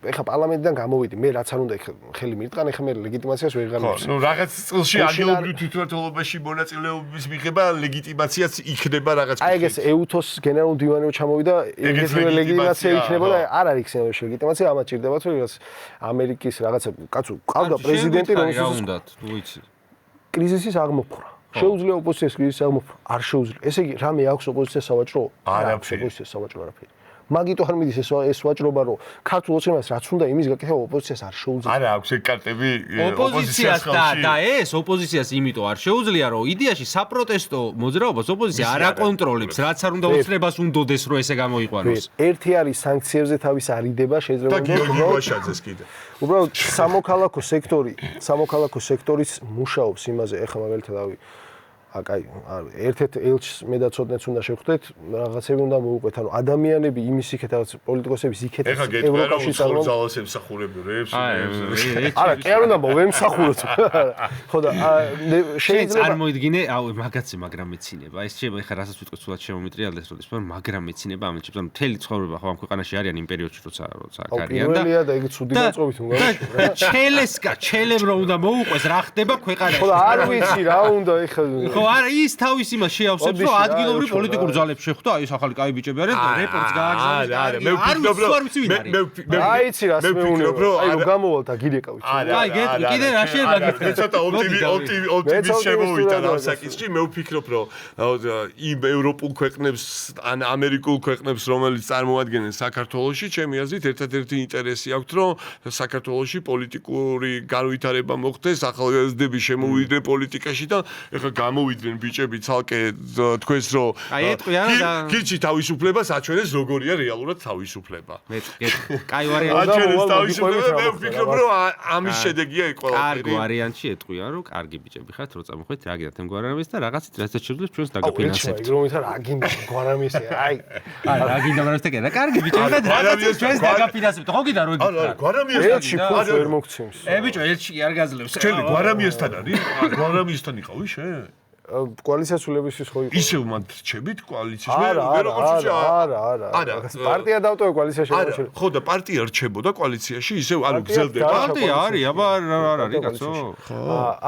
ეხლა პარლამენტიდან გამოვიდი, მე რაც არ უნდა ხელი მირტყან, ეხლა მე ლეგიტიმაციას ვერ გამოვიცე. ნუ რაღაც წილში ადგილობრივ თვითმმართველობაში მონაწილეობის მიღება ლეგიტიმაციაც იქნება რაღაც. აი ეგ ეს ეუთოს გენერალურ დივანიო ჩამოვიდა, ეგეთი ლეგიტიმაცია იქნებოდა, არ არის ხსენებაში ლეგიტიმაცია, ამათ ჭირდებათ რომ რაღაც ამერიკის რაღაცა კაცო ყავდა პრეზიდენტი რომელსაც უნდათ, თუ ვიცი. კრიზისის აღმოფხვრა. შეუძლია ოპოზიციას კრიზისის აღმოფხვრა? არ შეუძლია. ესე იგი, რამე აქვს ოპოზიციას სავაჭრო? არ აქვს ოპოზიციას სავაჭრო არაფერი. მაგიტო არ მიდის ეს ვაჭრობა, რომ ქართულ ოცნებას რაც უნდა იმის გაკეთება ოპოზიციას არ შეუძლია. არა აქვს ეგ კარტები ოპოზიციას და ეს ოპოზიციას იმიტომ არ შეუძლია, რომ იდეაში საპროტესტო მოძრაობას ოპოზიცია არ აკონტროლებს, რაც არ უნდა ოცნებას უნდოდეს, რომ ესე გამოიყვანოს. ერთი არის სანქციებზე თავის არიდება, შეიძლება და გიორგი ვაშაძეს კიდე. უბრალოდ სამოქალაქო სექტორის მუშაობს იმაზე, ეხლა მაგალითად აი ერთ-ერთ ელჩს მე და ცოტნეც უნდა შევხვდეთ, რაღაცები უნდა მოვუყვეთ, ანუ ადამიანები იმის იქეთ რაღაც პოლიტიკოსების იქეთ ევროკავშირის ძალას ემსახურებებს. არა, კი არ უნდა მოვემსახუროთ. ხო და შეიძლება წარმოიდგინე, მაგაცი მაგრამ მეცინება. ეს შეიძლება ეხლა რასაც ვიტყვი სულად შემომიტრიალდეს, როდის მაგრამ მეცინება ამეჩებს, ანუ მთელი ცხოვრება ხო ამ ქვეყანაში არიან იმ პერიოდში, როცა აქ არიან და პირველია და ეგ ცუდი მოწყობით უნდა ჩელესკა, ჩელემ რომ უნდა მოუყვეს, რა ხდება ქვეყანაში. ხო და არ ვიცი რა უნდა ეხლა ხო არა ის თავის იმას შეავსებს რომ ადგილობრივ პოლიტიკურ ძალებს შეხვდა აი ეს ახალი კაი ბიჭები არიან და რეპორტს გააგზავნეს არა მე ვფიქრობ რომ მე აიცი რას მეუბნებო აი გამოვალ და გირეკავით აი გეტყვი კიდე რა შეიძლება გითხრა ცოტა ოპტიმიზმი შემოვიდა ამ საკითხში მე ვფიქრობ რომ იმ ევროპულ ქვეყნებს ან ამერიკულ ქვეყნებს რომელიც წარმოადგენენ საქართველოში ჩემი აზრით ერთადერთი ინტერესი აქვთ რომ საქართველოში პოლიტიკური განვითარება მოხდეს ახალგაზრდები შემოვიდნენ პოლიტიკაში და ეხლა გამოვიდნენ ბიჭები ცალკე თქვენს რომ გიჩი თავისუფლებას აჩვენეს როგორია რეალურად თავისუფლება. მე კაი ვარიანტი აჩვენეს თავისუფლება მე ვფიქრობ რომ ამის შედეგია ეს ყველაფერი. კარგი ვარიანტი ეტყვიან რომ კარგი ბიჭები ხართ რო წამოხვით რა გინდათ ამ გვარამის და რაღაცით რასაც შეძლებს ჩვენს დაგაფინანსებთ. აი რომ ისა რა გინდა გვარამის აი რა გინდა მაგრამ ეს და კარგი ბიჭები ხართ რაღაცით ჩვენს დაგაფინანსებთ. ხო გინდა რო არა გვარამიესთან ელჩი ფულს ვერ მოგცემს. ბიჭო ელჩი კი არ გაძლევს. ჩვენი გვარამიესთან არის? გვარამიესთან იყავი შენ? კოალიციას ულებისთვის ხო იყო. ისევ მათ რჩებით კოალიციაში? არა. პარტია დავტოვე კოალიციაში შემოჩერდა. ხო და პარტია რჩებოდა კოალიციაში ისევ ანუ გრძელდება. პარტია არის, აბა არ არის კაცო.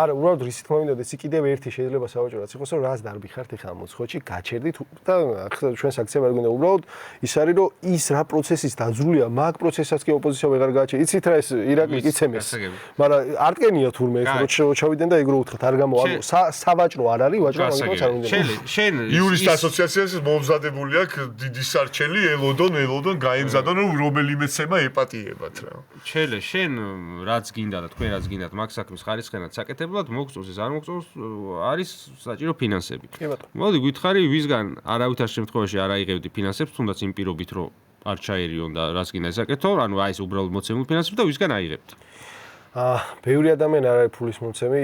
არა, უბრალოდ რისით მომინდა ეს კიდევ ერთი შეიძლება სავაჭროც იყოს, რომ რას დარბი ხართ ეხლა მოცხოჩი, გაჩერდით და ახლა ჩვენ საქციებ არ გვინდა უბრალოდ ის არის რომ ის რა პროცესის დაძრულია, მაგ პროცესაც კი ოპოზიცია ვეღარ გააჩერდა. იცით რა ეს ირაკლი კიცემეს. მაგრამ არ ტკენია თურმე ეხლა რო ჩავიდნენ და ეგ რო უთხრათ არ გამო ანუ სავაჭრო არ შენ იურისტ ასოციაციას მომზადებული აქვს დიდი სარჩელი ელოდონ გაემზადონ რომ რომელიმე ცემა ეპატიებათ რა. ჩელე შენ რაც გინდა და თქვენ რაც გინდათ მაგ საქმის ხარისხენად საკეთებლად მოგწონს ეს არ მოგწონს არის საჭირო ფინანსები. მოდი გითხარი ვისგან არავითარ შემთხვევაში არ აიღებდი ფინანსებს თუნდაც იმ პირობით რომ არ ჩაერიონ და რაც გინდა საკეთო ანუ აი ეს უბრალოდ მოცემულ ფინანსებს და ვისგან აიღებდი. ბევრი ადამიანი არ არის ფულის მომცემი,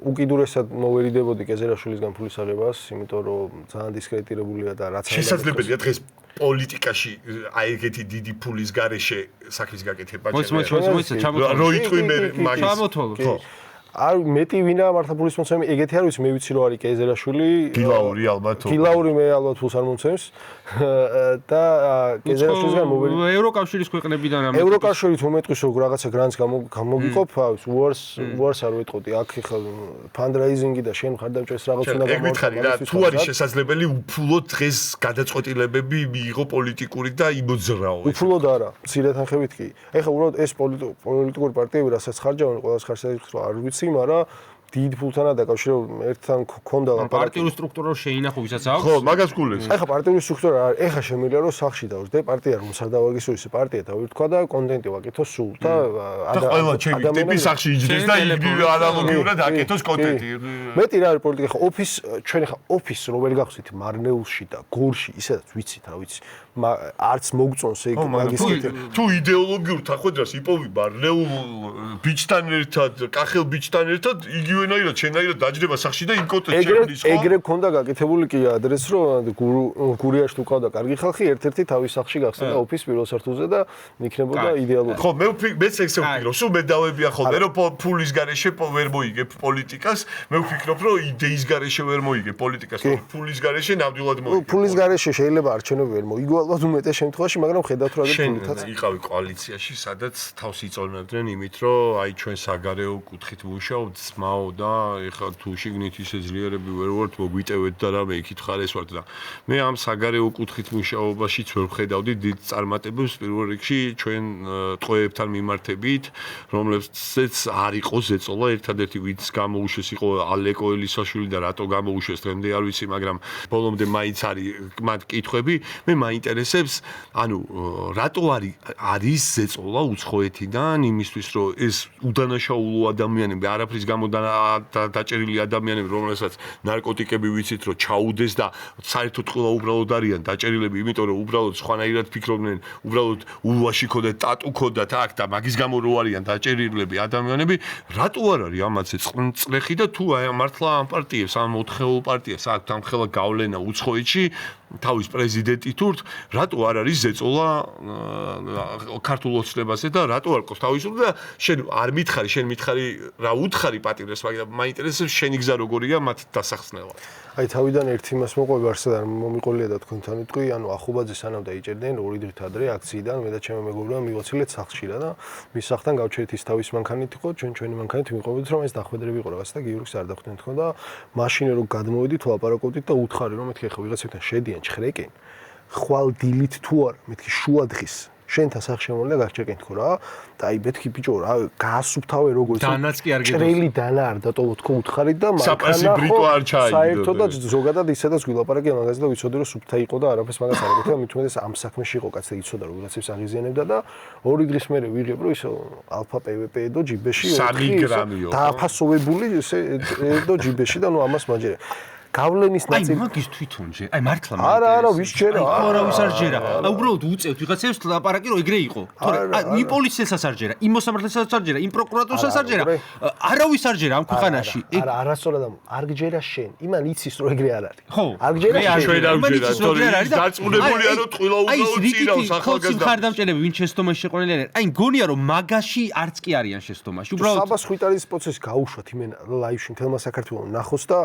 უკიდურესად მოვერიდებოდი კეზერაშვილისგან ფულის აღებას, იმიტომ რომ ძალიან დისკრედიტირებულია და რაც შესაძლებელია დღეს პოლიტიკაში აი ეგეთი დიდი ფულის გარეშე საქმის გაკეთება მოიცა ჩამოთვალე რო იტყვი მე მაგის ჩამოთვალე არ მეტი ვინა მართა ფულის მომცემი ეგეთი არ ვიცი მე ვიცი რომ არის კეზერაშვილი გილაური ალბათ გილაური მე ალბათ ფულს არ მომცემს და კეზერაშვილისგან მოვერი ევროკავშირის ქვეყნებიდან ამ ევროკავშირით უმეტყვის რომ რაღაცა გრანტს გამოგიყოფ უარს არ ვეტყოდი აქ ხა ფანდრაიზინგი და შენ ხარდამჭერს რაღაც უნდა გამოვიყო ეგ მითხარი რა თუ არის შესაძლებელი უფულოდ დღეს გადაწყვეტილებები მიიღო პოლიტიკური და იმოძრაო უფულოდ არა მცირეთანხევით კი ეხლა უბრალოდ ეს პოლიტიკური პარტიები რასაც ხარჯავენ ყველას ხარჯავს რომ არ ვიცი მაგრამ დიდ ფულთანაა დაკავშირებული ერთთან ქონდა პარტიული სტრუქტურა შეინახო ვისაც აქვს ხო მაგას გულებს ეხლა პარტიული სტრუქტურა ეხლა შემიძლია რომ სახში დავждე პარტია რომ სარდავაგისურის პარტია დავირთქვა და კონტენტი ვაკეთო სულ და ყველა ჩემი ტიპი სახში იჯდეს და ანალოგიურად აკეთოს კონტენტი მეტი რა არის პოლიტიკა ხო ოფის ჩვენ ხა ოფისს რო ვერ გახსით მარნეულში და გორში ისედაც ვიცით რა ვიცი არც მოგწონს ეგ მაგის თუ იდეოლოგიურ თახვედრას იპოვი მარნეულ ბიჭთან ერთად კახელ ბიჭთან ერთად იგივე მიგივენაირად შენაირად დაჯდება სახში და იმ კონტექსტში შეგვიდის ხო? ეგრე ქონდა გაკეთებული კი ადრეს რომ გურიაში თუ ყავდა კარგი ხალხი ერთ-ერთი თავის სახში გახსნდა ოფის პირველ სართულზე და იქნებოდა იდეალური. ხო მეც ეგ ვფიქრობ, სულ მე დავებია ხოლმე რომ ფულის გარეშე ვერ მოიგებ პოლიტიკას, მე ვფიქრობ რომ იდეის გარეშე ვერ მოიგებ პოლიტიკას, ფულის გარეშე ნამდვილად მოიგებ. ფულის გარეშე შეიძლება არჩევნები ვერ მოიგო ალბათ უმეტეს შემთხვევაში, მაგრამ ხედავთ რა ფულითაც. იყავი კოალიციაში, სადაც თავს იწონებდნენ იმით, რომ აი ჩვენ საგარეო კუთხით მუშაობთ, ძმაო და ეხლა თუ შიგნით ისე ძლიერები ვერ ვართ, მოგვიტევეთ და რამე იქით ხარეს ვართ და მე ამ საგარეო კუთხით მუშაობაშიც ვერ ვხედავდი დიდ წარმატებებს პირველ რიგში ჩვენ ტყვეებთან მიმართებით, რომლებსაც არ იყო ზეწოლა ერთადერთი ვინც გამოუშვეს იყო ალეკო ელისაშვილი და რატო გამოუშვეს დღემდე არ ვიცი, მაგრამ ბოლომდე მაინც არის მათ კითხვები, მე მაინტერესებს, ანუ რატო არის ზეწოლა უცხოეთიდან იმისთვის რომ ეს უდანაშაულო ადამიანები, არაფრის გამო დაჭერილი ადამიანები, რომელსაც ნარკოტიკები ვიცით რომ ჩაუდეს და საერთოდ ყველა უბრალოდ არიან დაჭერილები, იმიტომ რომ უბრალოდ სხვანაირად ფიქრობდნენ, უბრალოდ ულვაში ქონდათ, ტატუ ქონდათ აქ და მაგის გამო რო არიან დაჭერილები ადამიანები, რატო არ არის ამაზე წლეხი და თუ აი მართლა ამ პარტიებს, ამ 4-ხეულ პარტიას აქვთ ამ ხელა გავლენა უცხოეთში თავის პრეზიდენტი თურთ, რატო არ არის ზეწოლა ქართულ ოცნებაზე და რატო არ ყავს თავისუფლება და შენ არ მითხარი, შენ მითხარი რა უთხარი პატიმრებს, მაგრამ მაინტერესებს შენი გზა როგორია მათ დასახსნელად. აი თავიდან ერთ იმას მოყვება არსად არ მომიყოლია და თქვენთან ვიტყვი, ანუ ახუბაძე სანამ დაიჭერდნენ ორი დღით ადრე აქციიდან მე და ჩემი მეგობრებმა მივაცილეთ სახლში რა და მის სახლთან გავჩერეთ ის თავის მანქანით იყო, ჩვენი მანქანით ვიყვებით რომ ეს დახვედრები იყო რაღაც და გიურგს არ დახვდნენ თქო და მაშინ რომ გადმოვედით ვლაპარაკობდით და უთხარი რომ მეთქი ახლა ვიღაცებთან შედიან ჩხრეკენ ხვალ დილით თუ არა მეთქი შუა დღის შენთან სახში მომლა გარჩეკენ თქო რა და აი მეთქი ბიჭო რა გაასუფთავე როგორ დანაც კი არ გიდოს ჭრელი დანა არ დატოვო თქო უთხარი და საპრესი ბრიტო არ ჩაიგდო საერთოდაც ზოგადად ისედაც გვილაპარაკია მაგაზე და ვიცოდი რომ სუფთა იყო და არაფერს მაგას არ აკეთებდა მით უმეტეს ამ საქმეში იყო კაც და იცოდა რომ ვიღაცებს აღიზიანებდა და ორი დღის მერე ვიღებ რომ ისო ალფა პვპ ედო ჯიბეში 3 გრამიო დააფასოვებული ესე ედო ჯიბეში და ნუ ამას მაჯერე გავლენის ნაწილი. აი მაგის თვითონ ჯერ. აი მართლა არა, ვის ჯერა? არავის არ ჯერა. უბრალოდ უწევთ ვიღაცებს ლაპარაკი რომ ეგრე იყო. თორე იმ პოლიციასაც არ ჯერა, იმ მოსამართლესაც არ ჯერა, იმ პროკურატურსაც არ ჯერა. არავის არ ჯერა ამ ქვეყანაში. არა, არასწორად არ გჯერა შენ. იმან იცის რომ ეგრე არ არის. ხო. არ გჯერა შენ. თორე დარწმუნებულია რომ ტყილა უბრალოდ წირავს ახალგაზრდა. ხარდამჭერები ვინ შეცდომაში შეყვანილი არიან. აი მგონია რომ მაგაში არც კი არიან შეცდომაში. უბრალოდ საბას ხვიტარის პროცესი გაუშვათ იმენ ლაივში მთელმა საქართველოს ნახოს და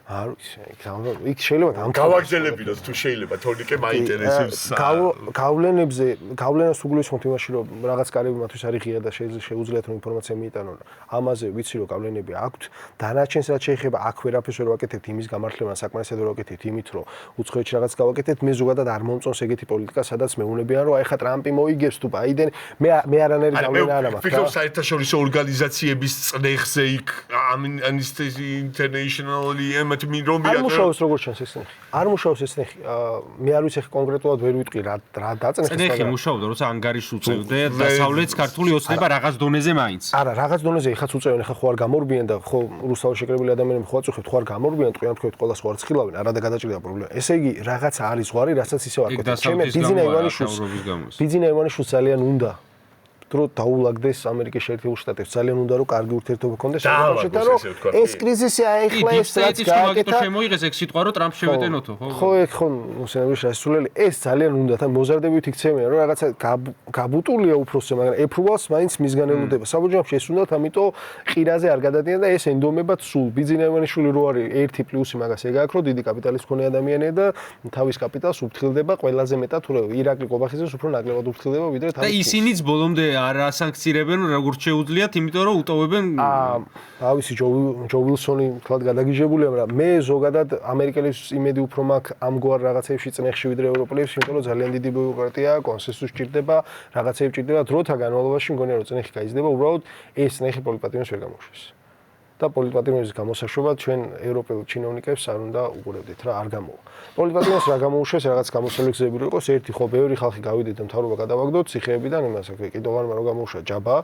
არ ვიცი იქ შეიძლება ამ გავაგზელებინოთ თუ შეიძლება თორნიკე მაინტერესებს გავლენას უგულისხმობთ იმაში რომ რაღაც კარები მათთვის არის ღია და შეუძლიათ რომ ინფორმაცია მიიტანონ ამაზე ვიცი რომ გავლენები აქვთ დანარჩენს რაც შეიძლება აქ ვერაფერს ვერ ვაკეთებთ იმის გამართლებას საკმარისად ვერ ვაკეთებთ იმით რომ უცხოეთში რაღაც გავაკეთებთ მე ზოგადად არ მომწონს ეგეთი პოლიტიკა სადაც მეუნებიან რომ აი ხა ტრამპი მოიგებს თუ ბაიდენი მე არანაირი გავლენა არ მაქვს ფიქრობ საერთაშორისო ორგანიზაციების წნეხზე იქ Amnesty International-ი ემეთ მინრომია არ მუშაობს როგორც ჩანს ეს ნეხი. არ მუშაობს ეს ნეხი. მე არ ვიცი კონკრეტულად ვერ ვიტყვი რა დაწნეხეს. ნეხი მუშაობდა, როცა ანგარიშს უწევდა დასავლეთს ქართული ოცნება რაღაც დონეზე მაინც. არა, რაღაც დონეზე ეხაც უწევენ, ეხა ხო არ გამორბიან და ხო რუსთავში შეკრებილი ადამიანები ხო აწუხებთ, ხო არ გამორბიან, ტყვიან თქვენ ყველა სხვა რცხილავენ, არა და გადაჭრიდა პრობლემა. ესე იგი, რაღაცა არის ზღვარი, რასაც ისევ არ ყოფილა. ჩემი ბიძინა ივანიშვილს ძალიან უნდა რომ დაულაგდეს ამერიკის შეერთებულ შტატებს ძალიან უნდა რომ კარგი ურთიერთობა ქონდეს საქართველოსთან რომ ეს კრიზისი აეხლა ეს რაც გააკეთა შემოიღეს ეგ სიტყვა რომ ტრამპს შევეტენოთო ხო ხო ეგ ხო მოსენების შესრულელი ეს ძალიან უნდა თან მოზარდებით იქცევიან რომ რაღაცა გაბუტულია უფროსზე მაგრამ ეფრუვალს მაინც მისგან ელოდება საბოჯომში ეს უნდათ ამიტომ ყირაზე არ გადადიან და ეს ენდომებად სულ ბიძინა ივანიშვილი რო არის ერთი პლუსი მაგას ეგ აქვს რომ დიდი კაპიტალის მქონე ადამიანია და თავის კაპიტალს უფრთხილდება ყველაზე მეტად თუ ირაკლი ყობახიძეს უფრო ნაკლებად უფრთხილდება ვიდრე თავის და ისინიც ბოლომდე არ ასანქცირებენ როგორც შეუძლიათ, იმიტომ რომ უტოვებენ ავისი ჯო ვილსონი თქვა გადაგიჟებულია, მაგრამ მე ზოგადად ამერიკელებს იმედი უფრო მაქვს ამგვარ რაღაცებში წნეხში ვიდრე ევროპელებს, იმიტომ რომ ძალიან დიდი ბიუროკრატია, კონსენსუსი ჭირდება, რაღაცები ჭირდება, დროთა განმავლობაში მგონია რომ წნეხი გაიზრდება, უბრალოდ ეს წნეხი პოლიტპატიმრებს ვერ გამოუშვეს. და პოლიტპატიმრების გამოსაშვებად ჩვენ ევროპელ ჩინოვნიკებს არ უნდა უყურებდეთ რა არ გამოვა. პოლიტპატიმრებს რა გამოუშვეს, რაღაც გამოსული გზები რო იყოს, ერთი ხო ბევრი ხალხი გავიდეთ და მთავრობა გადავაგდოთ ციხეებიდან იმას აქვე კიდოვანმა რო გამოუშვა ჯაბა,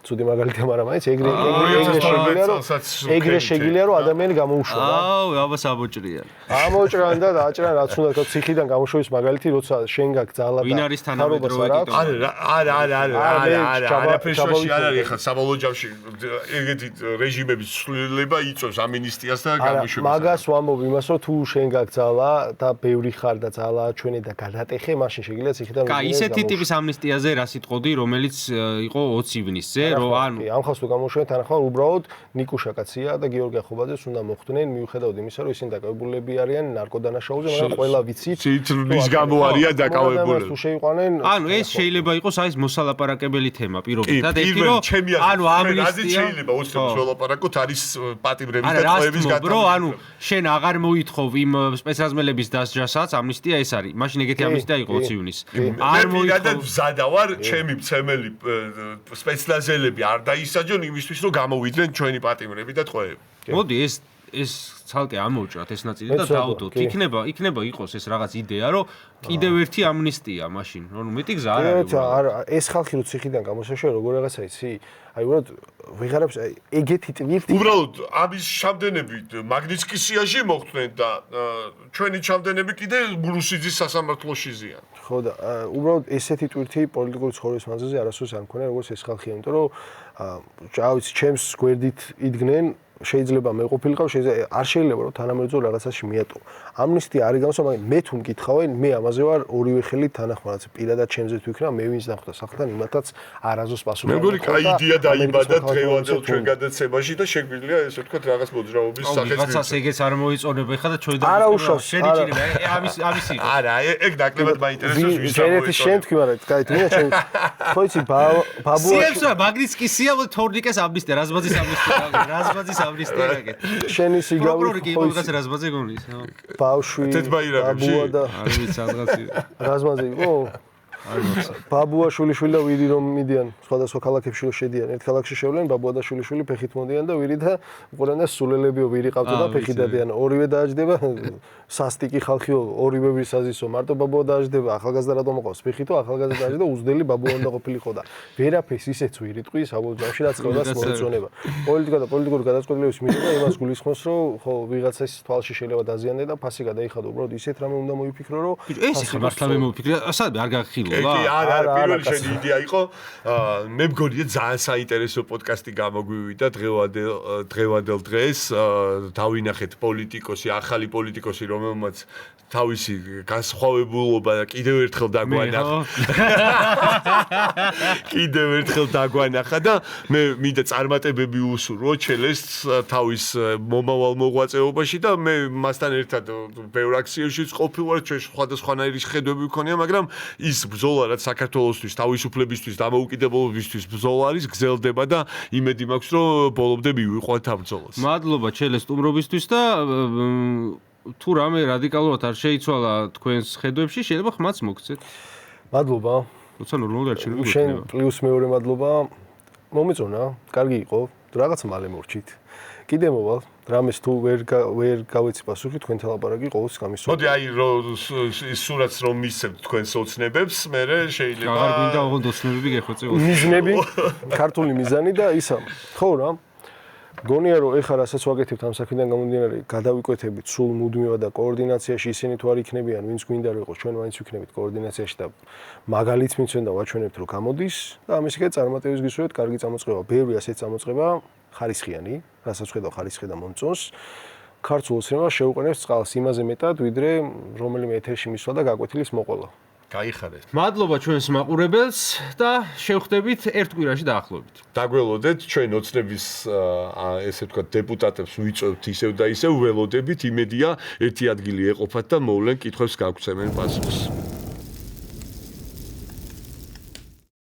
ცუდი მაგალითია, მაგრამ მაინც ეგრე შეგიძლია რომ ადამიანი გამოუშვა რა. აუ, აბა საბოჭრია. ამოჭრან და დააჭრან რაც უნდა თქო ციხიდან გამოშოვის მაგალითი, როცა შენ გაქვს ძალა და ვინ არის თანამედროვე კიდო? არა არაფერში არ არის ხა საბოლოო ჯამში ეგეთი რეჟიმების ცვლილება იწვევს ამინისტიას და არა, გამოშვებას. მაგას ვამბობ იმას, რომ თუ შენ გაგძალა და ბევრი ხარ და ძალა ჩვენი და გადატეხე, მაშინ შეგიძლია ციხიდან კაი, ისეთი ტიპის ამნისტიაზე რა სიტყოდი, რომელიც იყო 20 ივნისზე, რომ ანუ ამ ხალხს თუ გამოშვენთ, თანახმად უბრალოდ ნიკუშა კაცია და გიორგი ახობაძეს უნდა მოხვდნენ, მიუხედავად იმისა, რომ ისინი დაკავებულები არიან ნარკოდანაშაუზე, მაგრამ ყველა ვიცით, რის გამო არიან დაკავებულები. თუ შეიყვანენ, ანუ ეს შეიძლება იყოს აი ეს მოსალაპარაკებელი თემა პირობითად, ერთი რომ ანუ ამნისტია შეიძლება ოცნების ველაპარაკოთ არის პატიმრების და არა, ტყვეების რას თმობ, რომ ანუ შენ აღარ მოითხოვ იმ სპეცრაზმელების დასჯასაც, ამნისტია ეს არის. მაშინ ეგეთი ამნისტია იყო 20 ივნისს. არ მოითხოვ მზადა ვარ, ჩემი მცემელი სპეცრაზელები არ დაისაჯონ იმისთვის, რომ გამოვიდნენ ჩვენი პატიმრები და ტყვეები. მოდი ეს ცალკე ამოვჭრათ ეს ნაწილი და დავდოთ. იქნება იყოს ეს რაღაც იდეა, რომ კიდევ ერთი ამნისტია მაშინ, რომ მეტი გზა არ არის. არა, ეს ხალხი რო ციხიდან გამოსაშორე როგორ რაღაცა იცი? აი უბრალოდ ვიღარებს ეგეთი ტვირთი. უბრალოდ ამის ჩამდენები მაგნიცკის სიაში მოხდნენ და ჩვენი ჩამდენები კიდე რუსიძის სასამართლოში ზიან. ხო და უბრალოდ ესეთი ტვირთი პოლიტიკური ცხოვრების მანძილზე არასდროს არ მქონია როგორც ეს ხალხი, იმიტომ რომ რა ვიცი, ჩემს გვერდით იდგნენ შეიძლება მე ყოფილიყავ, შეიძლება არ შეიძლება რომ თანამედროვე რაღაცაში მიატო. ამნისტია არის გამოსა, მაგრამ მე თუ მკითხავენ, მე ამაზე ვარ ორივე ხელით თანახმად, პირადად ჩემზე თუ იქნება, მე ვინც დახვდა სახლთან, იმათაც არაზოს პასუხი. მე მგონი კაი იდეა დაიბადა დღევანდელ ჩვენ გადაცემაში და შეგვიძლია ესე ვთქვათ რაღაც მოძრაობის სახეც რაღაცას ეგეც არ მოიწონება ხა და ჩვენ არა უშავს, შედიჭირება ამის იყო. არა, ეგ ნაკლებად მაინტერესებს ვის ერთი შენთქვი, მაგრამ კაი, მე ჩემ ხო იცი ბაბუა სიებსა მაგნიცკის სია თორნიკეს ამნისტია, რაზმაძის ამნისტია, რაზმაძის ამნისტია გაკეთე. შენი სიგავი პროკურორი კი იყო რაღაც რაზმაძე გონის, ხო? ბავშვი ბაბუა და არ ვიცი რაღაცა. რაზმაძე იყო? ბაბუა შულიშვილი და ვირი რომ მიდიან სხვადასხვა ქალაქებში რომ შედიან ერთ ქალაქში შევლენ ბაბუა და შულიშვილი ფეხით მოდიან და ვირი და უყურენ და სულელებიო ვირი ყავდა და ფეხით დადიან ორივე დააჯდება სასტიკი ხალხიო ორივე ვირს აზისო მარტო ბაბუა დააჯდება ახალგაზრდა რატომ მოყავს ფეხითო ახალგაზრდა დააჯდა უძდელი ბაბუა უნდა ყოფილიყო და ვერაფერს ისეც ვირი ტყვის საბოლოოში რაც ყოლას მოეწონება პოლიტიკა და პოლიტიკური გადაწყვეტილების მიღება იმას გულისხმობს რომ ხო ვიღაცას თვალში შეიძლება დაზიანდეს და ფასი გადაიხადო უბრალოდ ისეთ რამე უნდა მოიფიქრო რომ ეს ხა მართლა მე მოვიფიქრე ასად არ გახილო არა, პირველი შენი იდეა იყო. მე მგონია ძალიან საინტერესო პოდკასტი გამოგვივიდა დღევანდელ დღეს. დავინახეთ პოლიტიკოსი, ახალი პოლიტიკოსი, რომელმაც თავისი განსხვავებულობა კიდევ ერთხელ დაგვანახა. კიდევ ერთხელ დაგვანახა და მე მინდა წარმატებები უსურვო ჩელეს თავის მომავალ მოღვაწეობაში და მე მასთან ერთად ბევრ აქციაშიც ყოფილვარ, ჩვენ სხვადასხვანაირი ხედვები ვქონია, მაგრამ ის ბრძოლა რაც საქართველოსთვის, თავისუფლებისთვის, დამოუკიდებლობისთვის ბრძოლა არის, გრძელდება და იმედი მაქვს, რომ ბოლომდე მივიყვანთ ამ ბრძოლას. მადლობა ჩელეს სტუმრობისთვის და თუ რამე რადიკალურად არ შეიცვალა თქვენს ხედვებში, შეიძლება ხმაც მოგცეთ. მადლობა. როცა ნორმალური არჩევნები შენ გვექნება. პლუს მეორე მადლობა. მომეწონა, კარგი იყო, რაღაც მალე მორჩით. კიდე მოვალ, რამეს თუ ვერ გავეცი პასუხი, თქვენთან ლაპარაკი ყოველთვის გამისვა. მოდი აი ის სურათს რომ მისცემთ თქვენს ოცნებებს, მე შეიძლება აღარ გვინდა ოღონდ ოცნებები გეხვეწე. მიზნები, ქართული მიზანი და ისა. ხო რა. გონია რომ ეხლა რასაც ვაკეთებთ ამ საქმიდან გამომდინარე, გადავიკვეთებით სულ მუდმივად და კოორდინაციაში ისინი თუ არ იქნებიან, ვინც გვინდა რომ იყოს, ჩვენ მაინც ვიქნებით კოორდინაციაში და მაგალითს მიცვენ და ვაჩვენებთ რომ გამოდის და ამის გარდა წარმატების გისურვებთ, კარგი წამოწყება, ბევრი ასეთ წამოწყება, ხარისხიანი, რასაც ხედავ ხარისხი და მომწონს. ქართულ ოცნებას შეუყენებს წყალს იმაზე მეტად, ვიდრე რომელიმე ეთერში მისვლა და გაკვეთილის მოყოლა. გაიხარეთ. მადლობა ჩვენს მაყურებელს და შევხვდებით ერთ კვირაში დაახლოებით. დაგველოდეთ ჩვენ ოცნების ესე ვთქვათ დეპუტატებს ვიწევთ ისევ და ისევ ველოდებით იმედია ერთი ადგილი ეყოფათ და მოვლენ კითხვებს გაგვცემენ პასუხს.